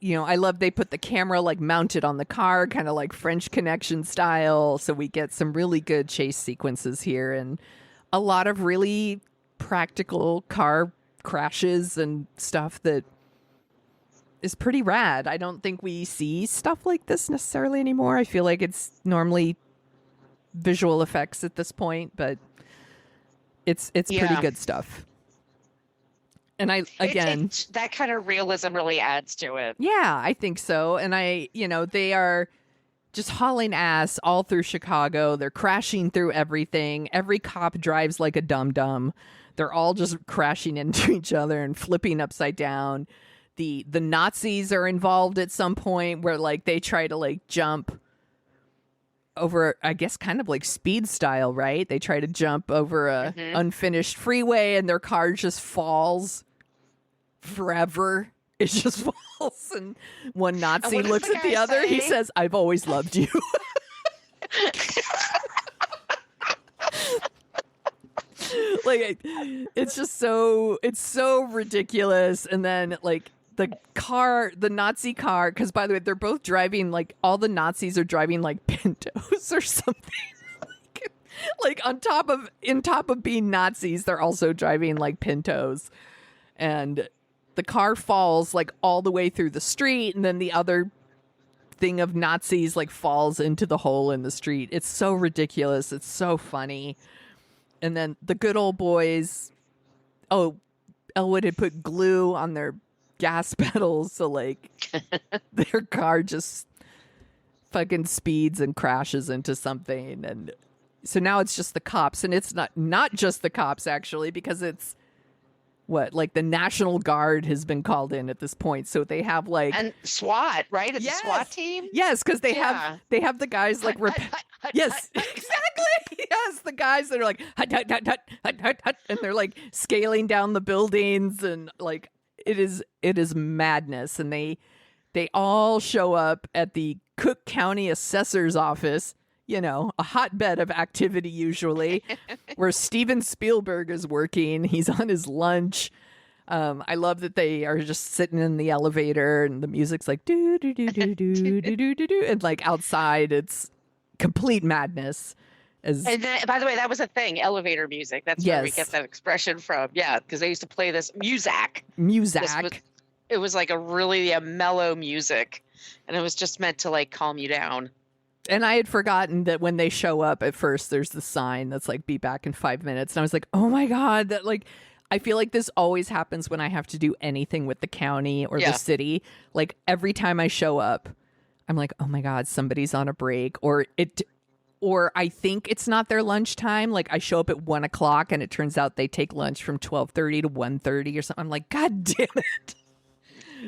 I love they put the camera like mounted on the car, kind of like French Connection style, so we get some really good chase sequences here, and a lot of really practical car crashes and stuff that is pretty rad. I don't think we see stuff like this necessarily anymore. I feel like it's normally visual effects at this point, but it's pretty good stuff. And that kind of realism really adds to it. Yeah, I think so. And they are just hauling ass all through Chicago. They're crashing through everything. Every cop drives like a dum-dum. They're all just crashing into each other and flipping upside down. The Nazis are involved at some point where like they try to like jump over, I guess, kind of like Speed style, right? They try to jump over a unfinished freeway and their car just falls forever. It just falls, and one Nazi looks at the other. He says, "I've always loved you." Like, it's just so ridiculous. And then like the Nazi car, because by the way, they're both driving, like all the Nazis are driving like Pintos or something. like on top of being Nazis, they're also driving like Pintos, and the car falls like all the way through the street, and then the other thing of Nazis like falls into the hole in the street. It's so ridiculous. It's so funny. And then the good old boys, Elwood had put glue on their gas pedals, so like their car just fucking speeds and crashes into something. And so now it's just the cops, and it's not just the cops actually, because it's like the National Guard has been called in at this point. So they have like, and SWAT, right? It's a SWAT team. Yes, because they have the guys like yes, exactly. Yes, the guys that are like hut, hut, hut, hut, hut, hut, hut, and they're like scaling down the buildings, and like it is madness. And they all show up at the Cook County Assessor's office, a hotbed of activity usually, where Steven Spielberg is working. He's on his lunch. I love that they are just sitting in the elevator, and the music's like do do do do do do do do, and like outside it's complete madness. And then, by the way, that was a thing, elevator music. That's where we get that expression from. Yeah, because they used to play this music. It was like a mellow music, and it was just meant to like calm you down. And I had forgotten that when they show up at first, there's the sign that's like, be back in 5 minutes. And I was like, oh my God, that like, I feel like this always happens when I have to do anything with the county or the city. Like every time I show up, I'm like, oh my God, somebody's on a break, or I think it's not their lunchtime. Like I show up at 1 o'clock and it turns out they take lunch from 12:30 to 1:30 or something. I'm like, God damn it.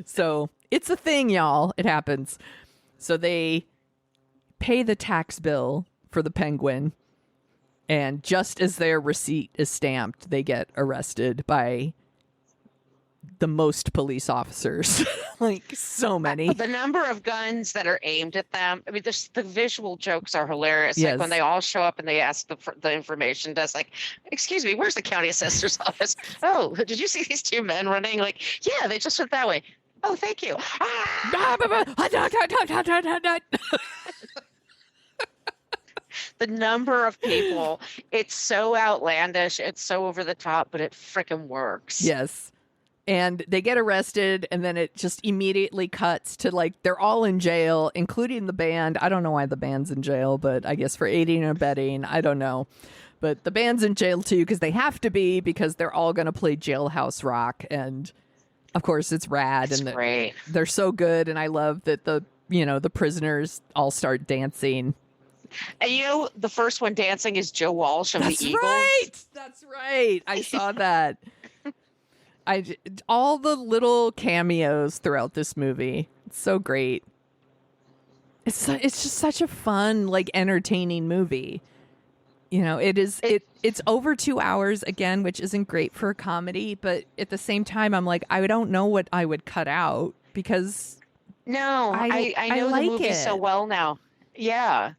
So it's a thing, y'all. It happens. So they pay the tax bill for the Penguin, and just as their receipt is stamped, they get arrested by the most police officers. Like so many. The number of guns that are aimed at them. I mean, the visual jokes are hilarious. Yes. Like when they all show up and they ask the information desk, like, excuse me, where's the county assessor's office? Oh, did you see these two men running? Like, yeah, they just went that way. Oh, thank you. The number of people, it's so outlandish, it's so over the top, but it frickin' works. Yes. And they get arrested, and then it just immediately cuts to, like, they're all in jail, including the band. I don't know why the band's in jail, but I guess for aiding and abetting, I don't know. But the band's in jail, too, because they have to be, because they're all going to play Jailhouse Rock. And, of course, it's rad. It's and great. They're so good, and I love that the prisoners all start dancing. And the first one dancing is Joe Walsh of the Eagles. That's right. I saw that. All the little cameos throughout this movie. It's so great. It's just such a fun, like, entertaining movie. It's over 2 hours again, which isn't great for a comedy, but at the same time, I'm like, I don't know what I would cut out because I know like the movie it so well now. Yeah.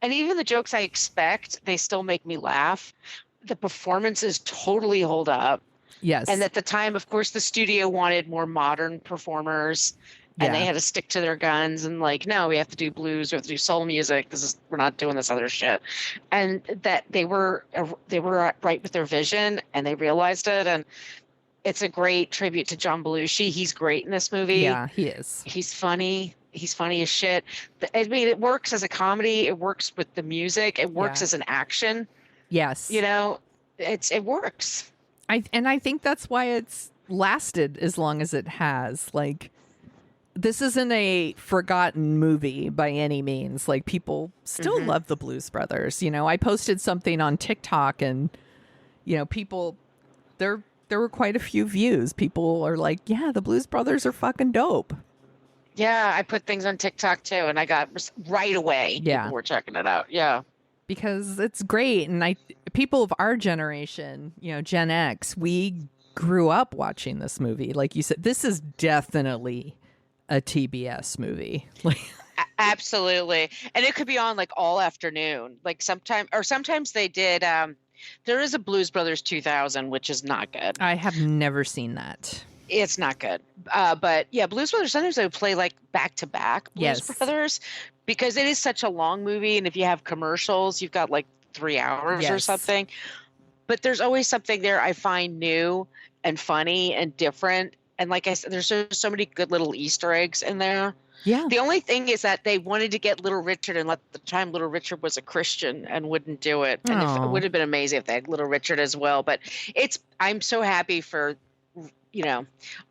And even the jokes I expect, they still make me laugh. The performances totally hold up. Yes. And at the time, of course, the studio wanted more modern performers, and they had to stick to their guns and like, no, we have to do blues, we have to do soul music. We're not doing this other shit. And that they were right with their vision, and they realized it. And it's a great tribute to John Belushi. He's great in this movie. Yeah, he is. He's funny. He's funny as shit. I mean, it works as a comedy. It works with the music. It works as an action. Yes. It works. I think that's why it's lasted as long as it has. Like, this isn't a forgotten movie by any means. Like, people still love the Blues Brothers. I posted something on TikTok, and people, there were quite a few views. People are like, yeah, the Blues Brothers are fucking dope. Yeah, I put things on TikTok too, and I got right away. Yeah, people were checking it out. Yeah. Because it's great. And people of our generation, Gen X, we grew up watching this movie. Like you said, this is definitely a TBS movie. Absolutely. And it could be on like all afternoon. Like sometimes they did. There is a Blues Brothers 2000, which is not good. I have never seen that. It's not good. But yeah, Blues Brothers, sometimes they would play like back to back Blues Brothers, because it is such a long movie. And if you have commercials, you've got like 3 hours or something. But there's always something there I find new and funny and different. And like I said, there's so many good little Easter eggs in there. Yeah. The only thing is that they wanted to get Little Richard, and at the time Little Richard was a Christian and wouldn't do it. And it would have been amazing if they had Little Richard as well. But I'm so happy for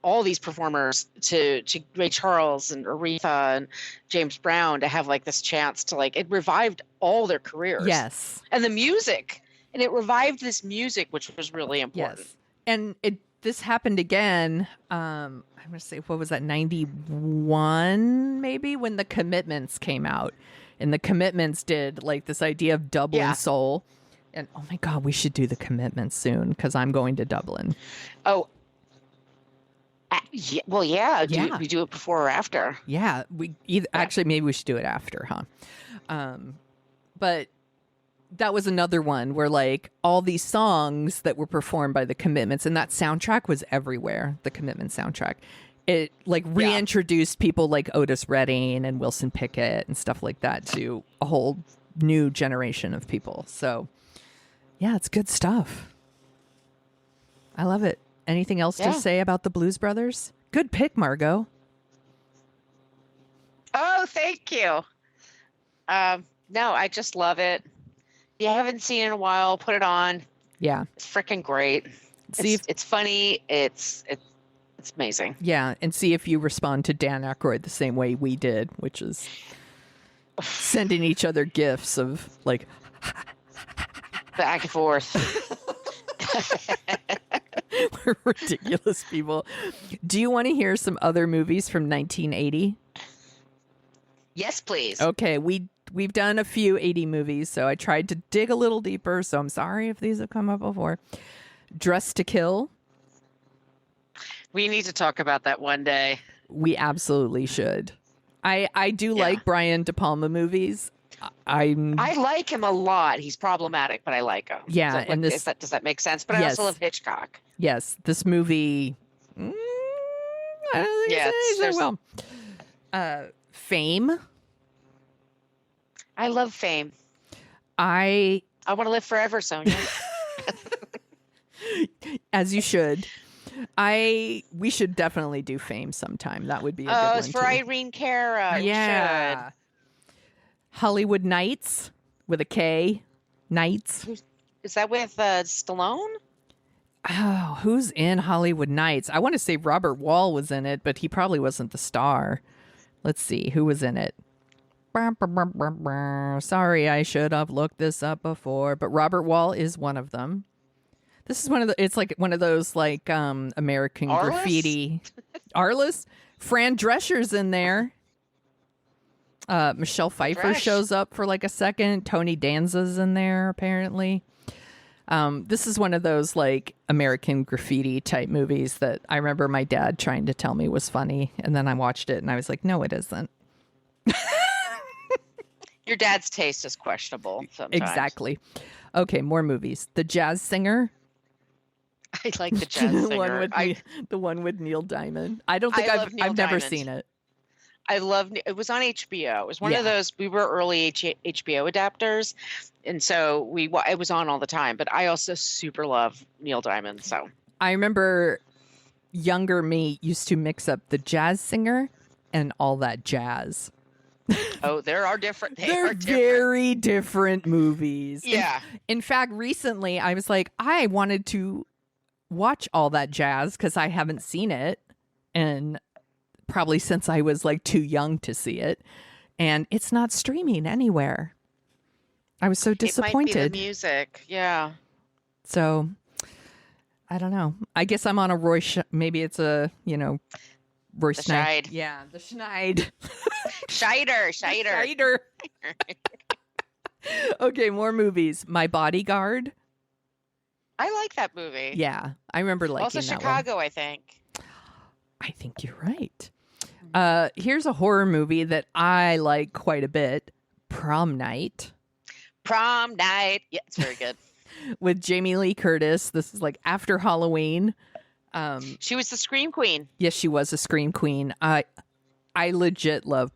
all these performers, to Ray Charles and Aretha and James Brown, to have like this chance to it revived all their careers. Yes. And the music, and it revived this music, which was really important. Yes. And this happened again. I'm going to say, what was that? 91 maybe, when the Commitments came out, and the Commitments did like this idea of Dublin soul. And oh my God, we should do the Commitments soon, because I'm going to Dublin. Oh, well, yeah. Do we do it before or after? Yeah, actually, maybe we should do it after, huh? But that was another one where like all these songs that were performed by the Commitments, and that soundtrack was everywhere. The Commitment soundtrack, it like reintroduced people like Otis Redding and Wilson Pickett and stuff like that to a whole new generation of people. So yeah, it's good stuff. I love it. Anything else to say about the Blues Brothers? Good pick, Margot. Oh, thank you. No, I just love it. If you haven't seen it in a while, put it on. Yeah. It's freaking great. It's funny. It's amazing. Yeah, and see if you respond to Dan Aykroyd the same way we did, which is sending each other gifs of like back and forth. We're ridiculous people. Do you want to hear some other movies from 1980? Yes, please. Okay, we've done a few 80 movies, so I tried to dig a little deeper, so I'm sorry if these have come up before. Dressed to Kill. We need to talk about that one day. We absolutely should. I do like Brian De Palma movies. I like him a lot. He's problematic, but I like him. Yeah, does that make sense? But I also love Hitchcock. Yes, this movie. I don't think it's well. Fame. I love Fame. I want to live forever, Sonia. As you should. We should definitely do Fame sometime. That would be a good one. It's for too. Irene Cara. Yeah. Hollywood Nights with a K. Nights. Is that with Stallone? Oh, who's in Hollywood Nights? I want to say Robert Wall was in it, but he probably wasn't the star. Let's see who was in it. Sorry, I should have looked this up before, but Robert Wall is one of them. This is it's like one of those like American Arliss? Graffiti. Arliss? Fran Drescher's in there. Michelle Pfeiffer shows up for like a second. Tony Danza's in there apparently. This is one of those like American Graffiti type movies that I remember my dad trying to tell me was funny, and then I watched it and I was like, no, it isn't. Your dad's taste is questionable sometimes. Exactly. Okay, more movies. The Jazz Singer. I like the Jazz Singer. The one with Neil Diamond. I don't think I've never Diamond. seen it. I love it. Was on HBO. It was one of those. We were early HBO adapters, and so it was on all the time. But I also super love Neil Diamond. So I remember younger me used to mix up The Jazz Singer and All That Jazz. Oh, there are different. They're very different movies. Yeah. In fact, recently I was like, I wanted to watch All That Jazz because I haven't seen it, and probably since I was like too young to see it, and it's not streaming anywhere. I was so disappointed. It might be the music, yeah. So I don't know. I guess I'm on a Roy. Maybe it's a Roy Schneid. Yeah, the Schneid. Scheider. Okay, more movies. My Bodyguard. I like that movie. Yeah, I remember liking also that Chicago, one. I think. I think you're right. Here's a horror movie that I like quite a bit. Prom Night. Prom Night. Yeah, it's very good. With Jamie Lee Curtis. This is like after Halloween. She was the Scream Queen. Yes, she was a Scream Queen. I legit love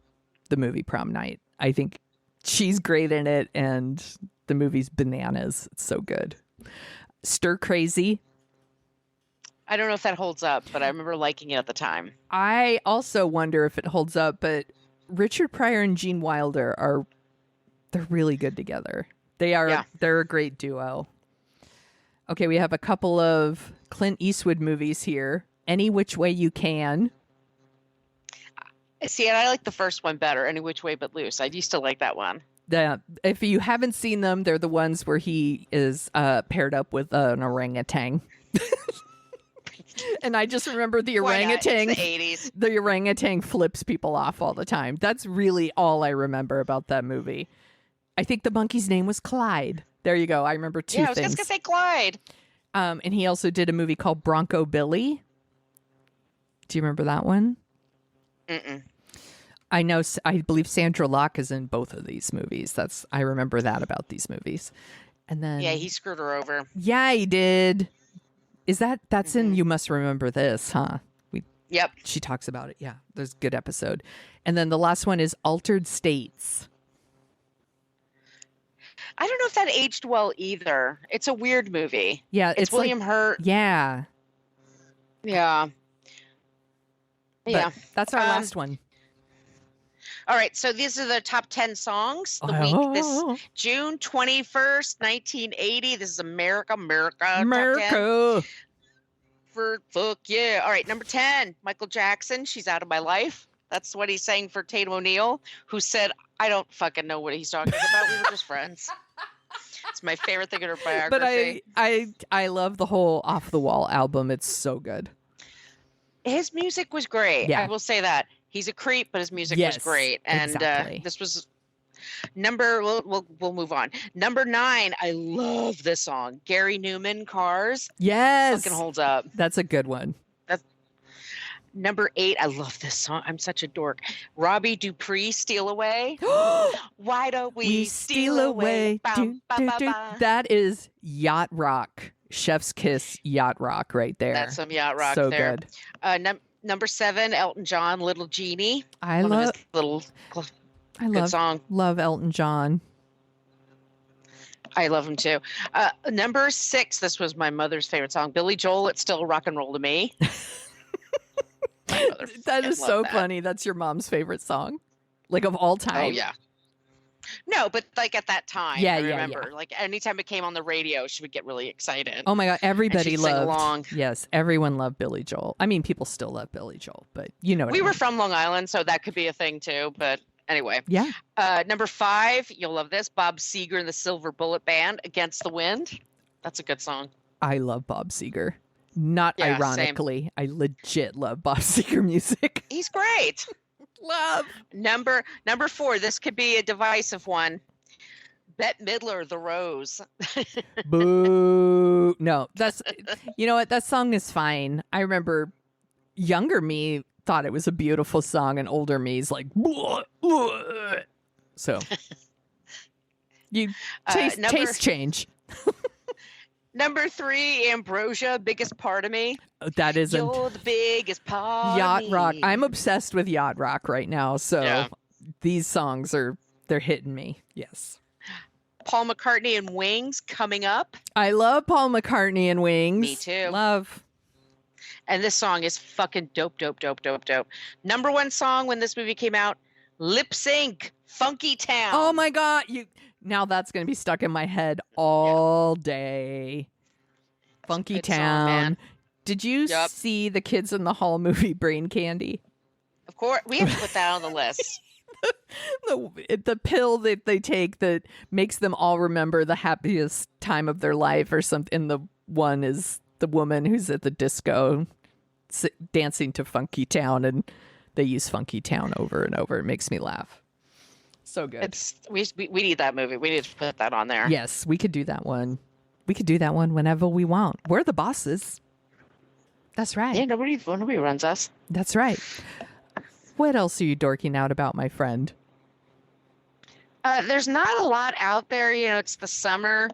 the movie Prom Night. I think she's great in it, and the movie's bananas. It's so good. Stir Crazy. I don't know if that holds up, but I remember liking it at the time. I also wonder if it holds up, but Richard Pryor and Gene Wilder they're really good together. They're a great duo. Okay, we have a couple of Clint Eastwood movies here. Any Which Way You Can. See, and I like the first one better, Any Which Way But Loose. I used to like that one. If you haven't seen them, they're the ones where he is paired up with an orangutan. And I just remember the orangutan. It's the 80s. The orangutan flips people off all the time. That's really all I remember about that movie. I think the monkey's name was Clyde. There you go. I remember two things. Yeah, I was just going to say Clyde. And he also did a movie called Bronco Billy. Do you remember that one? Mm-mm. I believe Sandra Locke is in both of these movies. I remember that about these movies. And then yeah, he screwed her over. Yeah, he did. That's in You Must Remember This, huh? Yep. She talks about it. Yeah, there's a good episode. And then the last one is Altered States. I don't know if that aged well either. It's a weird movie. Yeah, it's William Hurt. Yeah. Yeah. But that's our last one. All right, so these are the top 10 songs the week. This June 21st, 1980. This is America. Top 10. For fuck yeah. All right, number 10, Michael Jackson, She's Out of My Life. That's what he's saying for Tatum O'Neal, who said, I don't fucking know what he's talking about. We were just friends. It's my favorite thing in her biography. But I love the whole Off the Wall album. It's so good. His music was great. Yeah. I will say that. He's a creep, but his music was great. And exactly. This was we'll move on. Number 9, I love this song. Gary Newman, Cars. Yes. Fucking holds up. That's a good one. Number 8, I love this song. I'm such a dork. Robbie Dupree, Steal Away. Why don't we steal away? That is yacht rock. Chef's kiss yacht rock right there. That's some yacht rock so there. Good. Number 7, Elton John, Little Genie. Good song. Love Elton John. I love him too. Number 6, this was my mother's favorite song. Billy Joel, It's Still Rock and Roll to Me. That is so funny. That's your mom's favorite song, like of all time. Oh yeah. No, but like at that time, Yeah, I yeah, remember. yeah. Like anytime it came on the radio, she would get really excited. Oh my God, everybody she'd sing loved. along. Yes, everyone loved Billy Joel. I mean, people still love Billy Joel, but you know what We I were mean. from Long Island, so that could be a thing too. But anyway, Yeah. Number 5, you'll love this. Bob Seger and the Silver Bullet Band, Against the Wind. That's a good song. I love Bob Seger. Not Yeah, ironically, I legit love Bob Seger music. He's great. Love. Number 4, this could be a divisive one. Bette Midler, The Rose. Boo. No, that's, you know what? That song is fine. I remember younger me thought it was a beautiful song, and older me's like, "Bleh, bleh." So you taste change. Number 3, Ambrosia, Biggest Part of Me. That is a You're the biggest part yacht of rock. me. I'm obsessed with yacht rock right now. So these songs they're hitting me. Yes. Paul McCartney and Wings, Coming Up. I love Paul McCartney and Wings. Me too. Love. And this song is fucking dope. Number 1 song when this movie came out, Lip Sync, Funky Town. Oh my God. Now that's going to be stuck in my head all day. Funky Good song, Town. man. Did you see the Kids in the Hall movie Brain Candy? Of course, we have to put that on the list. The pill that they take that makes them all remember the happiest time of their life or something. And the one is the woman who's at the disco dancing to Funky Town, and they use Funky Town over and over. It makes me laugh. So good. We need that movie. We need to put that on there. Yes, we could do that one. We could do that one whenever we want. We're the bosses. That's right. Yeah, nobody runs us. That's right. What else are you dorking out about, my friend? There's not a lot out there. You know, it's the summer,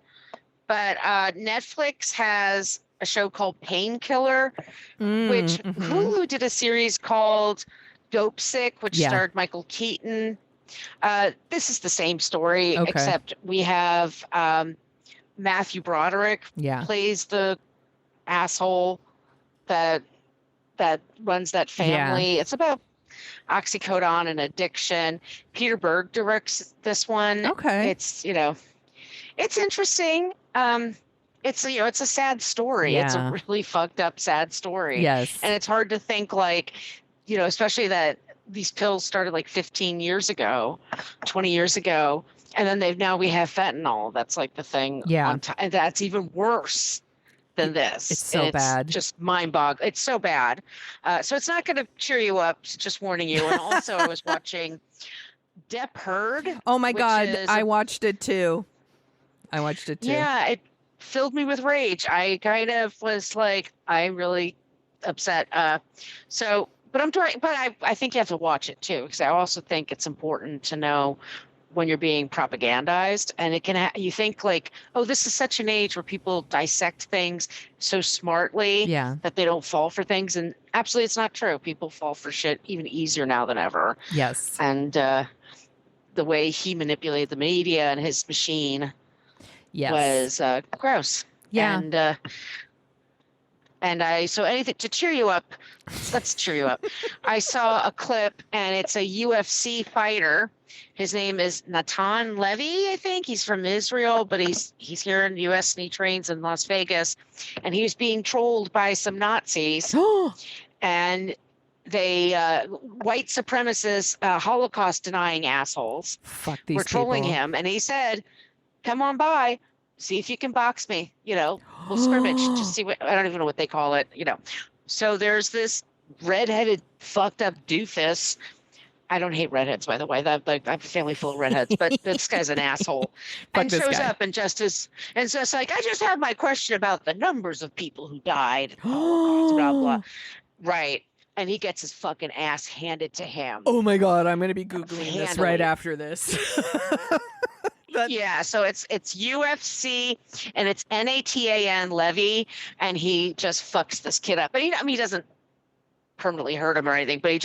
but Netflix has a show called Painkiller, which Hulu did a series called Dope Sick, which starred Michael Keaton. This is the same story, except we have Matthew Broderick plays the asshole that runs that family. It's about oxycodone and addiction. Peter Berg directs this one. It's it's interesting. It's it's a sad story. It's a really fucked up sad story. Yes. And it's hard to think especially that these pills started like 15 years ago, 20 years ago, and then we have fentanyl. That's like the thing. Yeah. And that's even worse than this. It's so bad. Just mind-boggling. It's so bad. So it's not going to cheer you up. Just warning you. And also, I was watching Depp Heard. Oh my God, I watched it too. Yeah, it filled me with rage. I kind of was like, I'm really upset. But I think you have to watch it too, because I also think it's important to know when you're being propagandized, and it can you think like, oh, this is such an age where people dissect things so smartly that they don't fall for things, and absolutely it's not true. People fall for shit even easier now than ever. Yes. And the way he manipulated the media and his machine was gross. Yeah. So anything to cheer you up, let's cheer you up. I saw a clip, and it's a UFC fighter. His name is Natan Levy, I think. He's from Israel, but he's here in the U.S. and he trains in Las Vegas. And he was being trolled by some Nazis. And they, white supremacists, Holocaust-denying assholes, were trolling him. And he said, come on by. See if you can box me, we'll scrimmage, just see I don't even know what they call it, So there's this redheaded, fucked up doofus. I don't hate redheads, by the way. I have a family full of redheads, but this guy's an asshole. And shows up and just like, I just have my question about the numbers of people who died. Blah, blah. Right. And he gets his fucking ass handed to him. Oh my God, I'm going to be Googling this right after this. Yeah, so it's UFC and it's Natan Levy, and he just fucks this kid up. But he doesn't permanently hurt him or anything, but he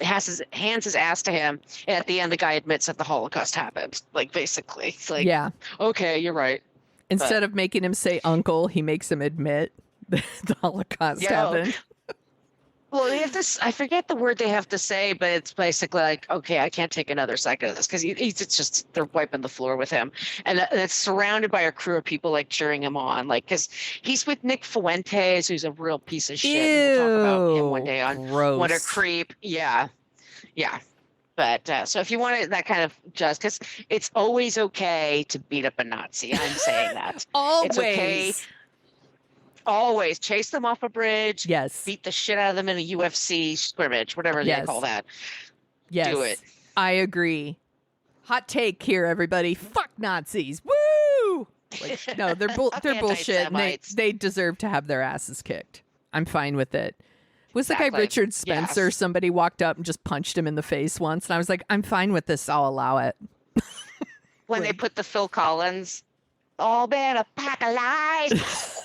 hands his ass to him, and at the end the guy admits that the Holocaust happened. Like, basically, it's like, Yeah. okay, you're right. Instead of making him say uncle, he makes him admit the Holocaust happened. Well, they have this, I forget the word they have to say, but it's basically like, okay, I can't take another second of this, because it's just, they're wiping the floor with him. And it's surrounded by a crew of people like cheering him on, like, because he's with Nick Fuentes, who's a real piece of shit. And we'll talk about him one day on gross. What a Creep. Yeah. But so if you want that kind of just, because it's always okay to beat up a Nazi. I'm saying that. Always. It's okay. Always chase them off a bridge. Yes. Beat the shit out of them in a UFC scrimmage, whatever they call that. Yes. Do it. I agree. Hot take here, everybody. Fuck Nazis. Woo! Like, no, they're bullshit. And they deserve to have their asses kicked. I'm fine with it. Was the guy Richard Spencer? Yes. Somebody walked up and just punched him in the face once, and I was like, I'm fine with this. I'll allow it. When they put the Phil Collins, all been a pack of lies.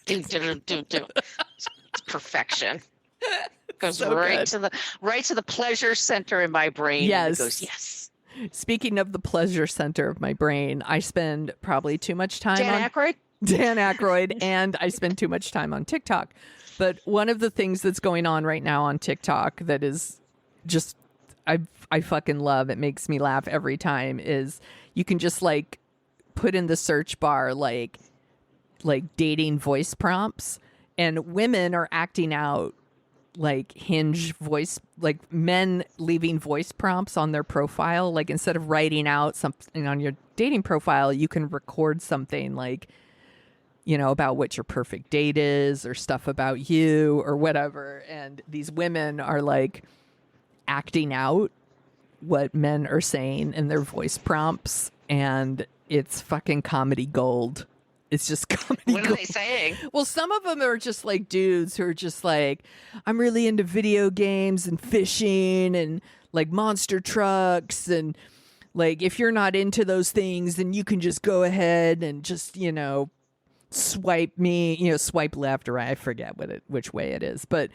do. Perfection. Goes so right to the pleasure center in my brain. Yes. And it goes, yes. Speaking of the pleasure center of my brain, I spend probably too much time Dan Aykroyd, and I spend too much time on TikTok. But one of the things that's going on right now on TikTok that is just I fucking love, it makes me laugh every time, is you can just like put in the search bar like dating voice prompts, and women are acting out like Hinge voice, like men leaving voice prompts on their profile. Like, instead of writing out something on your dating profile, you can record something like, you know, about what your perfect date is, or stuff about you, or whatever. And these women are like acting out what men are saying in their voice prompts, and it's fucking comedy gold. It's just comedy gold. What are they saying? Well, some of them are just like dudes who are just like, I'm really into video games and fishing and like monster trucks, and like, if you're not into those things, then you can just go ahead and just, you know, swipe me, you know, swipe left or right. I forget which way it is, but,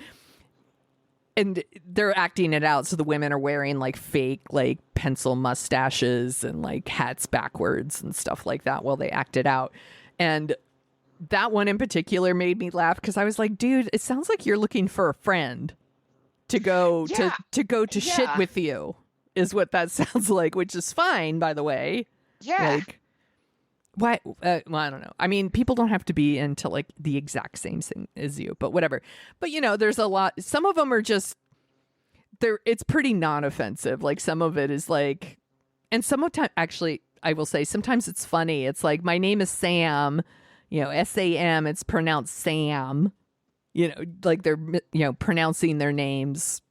and they're acting it out. So the women are wearing like fake, like pencil mustaches and like hats backwards and stuff like that while they act it out. And that one in particular made me laugh, because I was like, dude, it sounds like you're looking for a friend to go to shit with you, is what that sounds like, which is fine, by the way. Yeah. Like, why? Well, I don't know. I mean, people don't have to be into like the exact same thing as you, but whatever. But you know, there's a lot. Some of them are just it's pretty non-offensive. Like, some of it is like, and some of time actually, I will say sometimes it's funny. It's like, my name is Sam, you know, S-A-M. It's pronounced Sam. You know, like they're, you know, pronouncing their names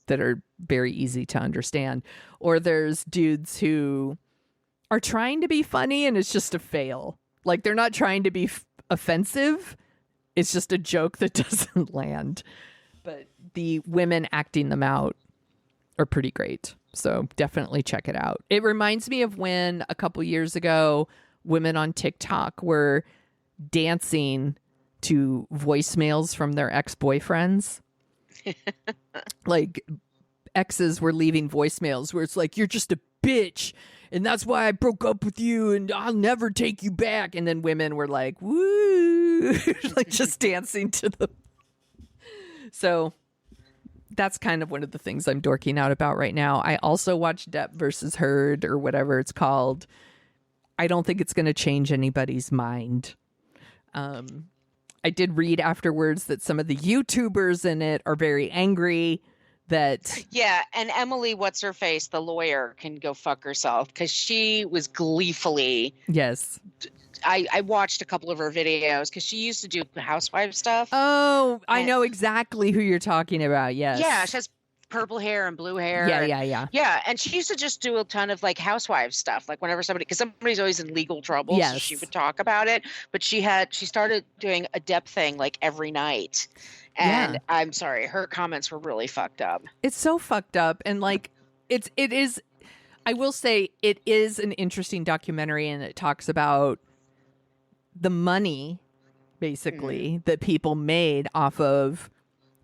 that are very easy to understand. Or there's dudes who are trying to be funny and it's just a fail. Like, they're not trying to be offensive. It's just a joke that doesn't land. But the women acting them out are pretty great. So definitely check it out. It reminds me of when a couple years ago, women on TikTok were dancing to voicemails from their ex-boyfriends. Like, exes were leaving voicemails where it's like, you're just a bitch, and that's why I broke up with you, and I'll never take you back. And then women were like, woo, like just dancing to them. So that's kind of one of the things I'm dorking out about right now. I also watched Depp versus Heard, or whatever it's called. I don't think it's going to change anybody's mind. I did read afterwards that some of the YouTubers in it are very angry that... Yeah, and Emily, what's her face, the lawyer, can go fuck herself, because she was gleefully... Yes. I watched a couple of her videos, because she used to do housewife stuff. Oh, I know exactly who you're talking about, yes. Yeah, she has purple hair and blue hair. Yeah. Yeah, and she used to just do a ton of like housewife stuff, like whenever because somebody's always in legal trouble, yes. So she would talk about it. But she started doing a Depp thing like every night. And yeah. I'm sorry, her comments were really fucked up. It's so fucked up. And like, it is, I will say, it is an interesting documentary, and it talks about the money, basically, that people made off of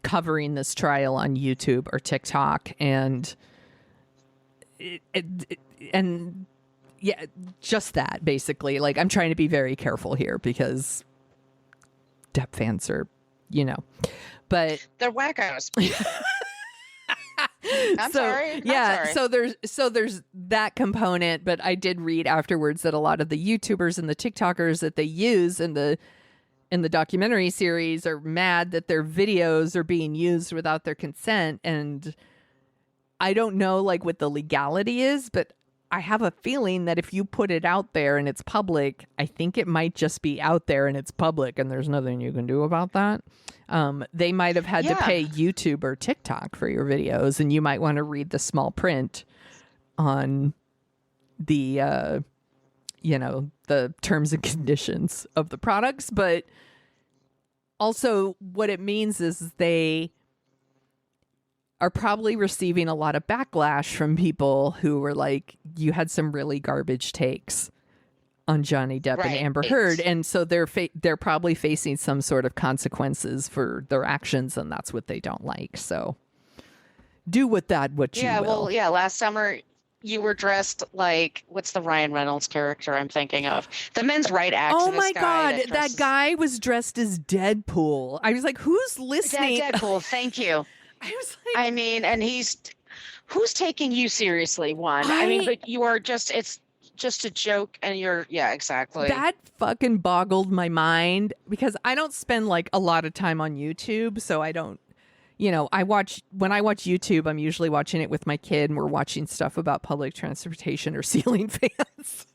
covering this trial on YouTube or TikTok, and and yeah, just that basically. Like, I'm trying to be very careful here because Depp fans are, but They're wackos. I'm sorry. Yeah, so there's that component, but I did read afterwards that a lot of the YouTubers and the TikTokers that they use in the documentary series are mad that their videos are being used without their consent. And I don't know like what the legality is, but I have a feeling that if you put it out there and it's public, I think it might just be out there and it's public and there's nothing you can do about that. They might have had to pay YouTube or TikTok for your videos, and you might want to read the small print on the, the terms and conditions of the products. But also what it means is they are probably receiving a lot of backlash from people who were like, you had some really garbage takes on Johnny Depp and Amber Heard, and so they're probably facing some sort of consequences for their actions, and that's what they don't like. So do with that what you will. Last summer you were dressed like, what's the Ryan Reynolds character I'm thinking of? The men's right activist. Oh my God, that guy was dressed as Deadpool. I was like, who's listening? Deadpool, thank you. I was like, and who's taking you seriously? But you are it's just a joke, and exactly. That fucking boggled my mind because I don't spend like a lot of time on YouTube, so I don't, when I watch YouTube, I'm usually watching it with my kid, and we're watching stuff about public transportation or ceiling fans.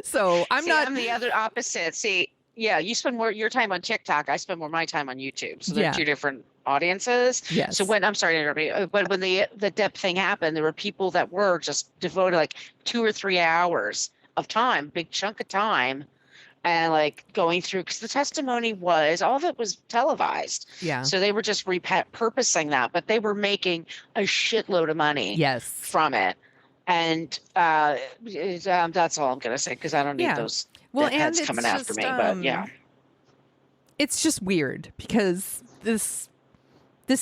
So I'm the other opposite. See, you spend more your time on TikTok. I spend more of my time on YouTube. So they're two different audiences. Yes. So I'm sorry to interrupt you, but when the Depp thing happened, there were people that were just devoted like 2 or 3 hours of time, big chunk of time, and like going through, because the testimony was, all of it was televised. Yeah. So they were just repurposing that, but they were making a shitload of money from it. And that's all I'm going to say, because I don't need those heads coming after me. But it's just weird because this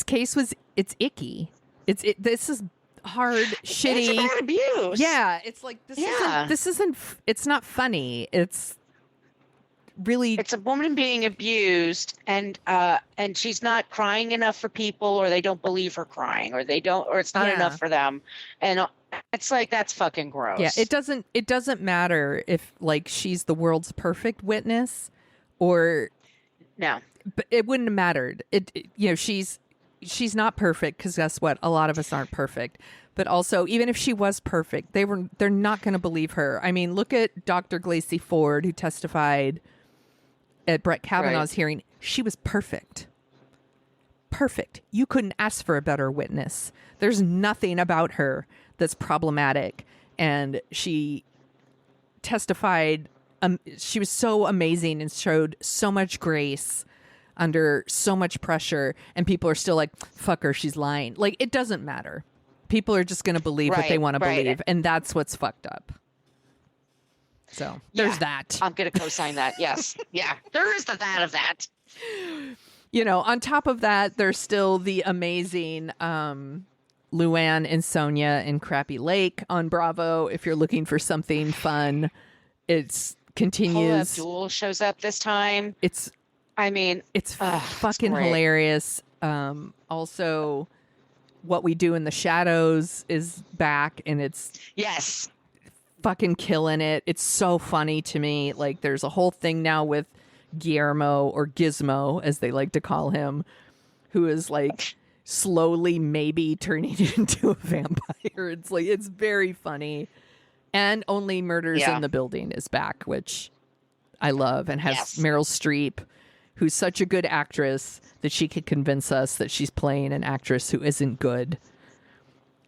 case it's icky. This is hard, shitty. It's about abuse. Yeah, it's like this isn't. It's not funny. It's really. It's a woman being abused, and she's not crying enough for people, or they don't believe her crying, or it's not enough for them, and it's like, that's fucking gross. Yeah, it doesn't matter if like she's the world's perfect witness, or no, but it wouldn't have mattered. She's not perfect, because guess what? A lot of us aren't perfect. But also, even if she was perfect, they're not going to believe her. I mean, look at Dr. Glacy Ford, who testified at Brett Kavanaugh's hearing. She was perfect. Perfect. You couldn't ask for a better witness. There's nothing about her that's problematic. And she testified. She was so amazing and showed so much grace under so much pressure, and people are still like, fuck her, she's lying. Like, it doesn't matter. People are just going to believe what they want to believe, and that's what's fucked up. So there's that. I'm going to co-sign that. Yes. Yeah. There is that of that. On top of that, there's still the amazing Luann and Sonia in Crappy Lake on Bravo. If you're looking for something fun, it's continues. Paula Abdul shows up this time. It's fucking hilarious. Also, What We Do in the Shadows is back, and it's fucking killing it. It's so funny to me. Like, there's a whole thing now with Guillermo, or Gizmo as they like to call him, who is like slowly maybe turning into a vampire. It's like, it's very funny. And Only Murders in the Building is back, which I love, and has Meryl Streep, who's such a good actress that she could convince us that she's playing an actress who isn't good.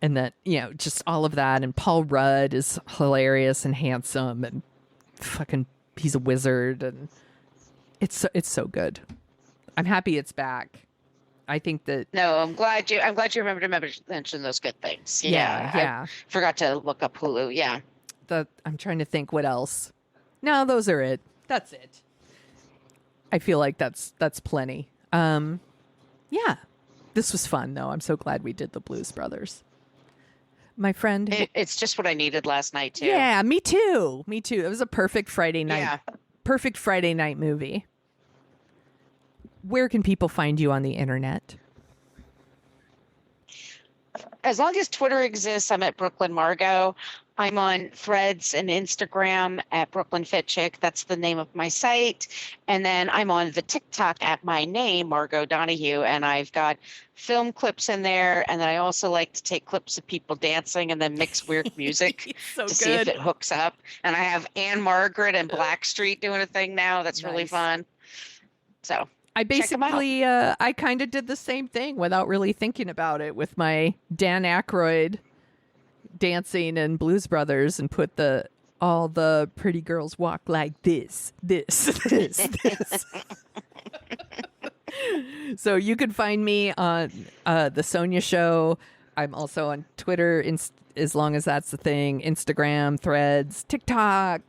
And that, just all of that. And Paul Rudd is hilarious and handsome, and fucking, he's a wizard. And it's so good. I'm happy it's back. I think that. No, I'm glad you remembered to mention those good things. Yeah. I forgot to look up Hulu. Yeah. I'm trying to think what else. No, those are it. That's it. I feel like that's plenty. Yeah. This was fun, though. I'm so glad we did the Blues Brothers. My friend. It's just what I needed last night, too. Yeah, me too. Me too. It was a perfect Friday night. Yeah. Perfect Friday night movie. Where can people find you on the internet? As long as Twitter exists, I'm at Brooklyn Margot. I'm on Threads and Instagram at Brooklyn Fit Chick. That's the name of my site. And then I'm on the TikTok at my name, Margot Donahue. And I've got film clips in there. And then I also like to take clips of people dancing and then mix weird music see if it hooks up. And I have Anne Margaret and Blackstreet doing a thing now. That's really fun. So I basically, I kind of did the same thing without really thinking about it with my Dan Aykroyd dancing and Blues Brothers and put all the pretty girls walk like this. So you can find me on The Sonia Show. I'm also on Twitter, as long as that's the thing, Instagram, Threads, TikTok,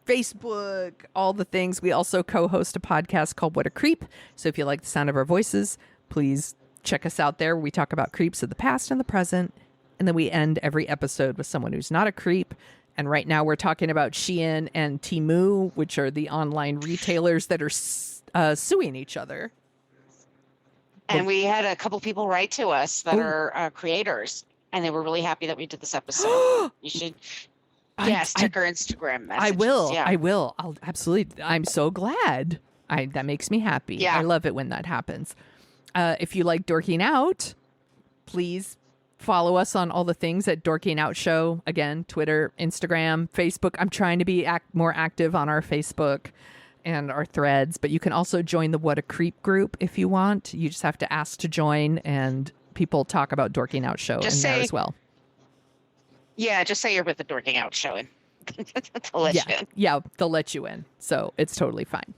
Facebook, all the things. We also co-host a podcast called What a Creep. So if you like the sound of our voices, please check us out there. We talk about creeps of the past and the present. And then we end every episode with someone who's not a creep. And right now we're talking about Shein and Temu, which are the online retailers that are suing each other. And we had a couple people write to us that are creators. And they were really happy that we did this episode. You should... Yes, check our Instagram messages. I will. Yeah. I will. I'll absolutely. I'm so glad. That makes me happy. Yeah. I love it when that happens. If you like Dorking Out, please follow us on all the things at Dorking Out Show. Again, Twitter, Instagram, Facebook. I'm trying to be more active on our Facebook and our Threads, but you can also join the What a Creep group if you want. You just have to ask to join, and people talk about Dorking Out Show in there as well. Yeah, just say you're with the Dorking Out Show and they'll let you in. Yeah, they'll let you in. So it's totally fine.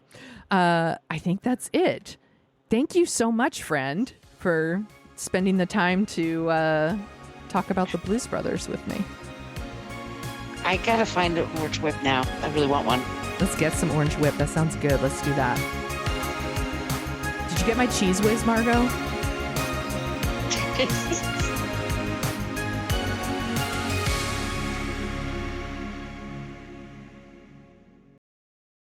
I think that's it. Thank you so much, friend, for spending the time to talk about the Blues Brothers with me. I gotta find an orange whip now. I really want one. Let's get some orange whip. That sounds good. Let's do that. Did you get my cheese whiz, Margot?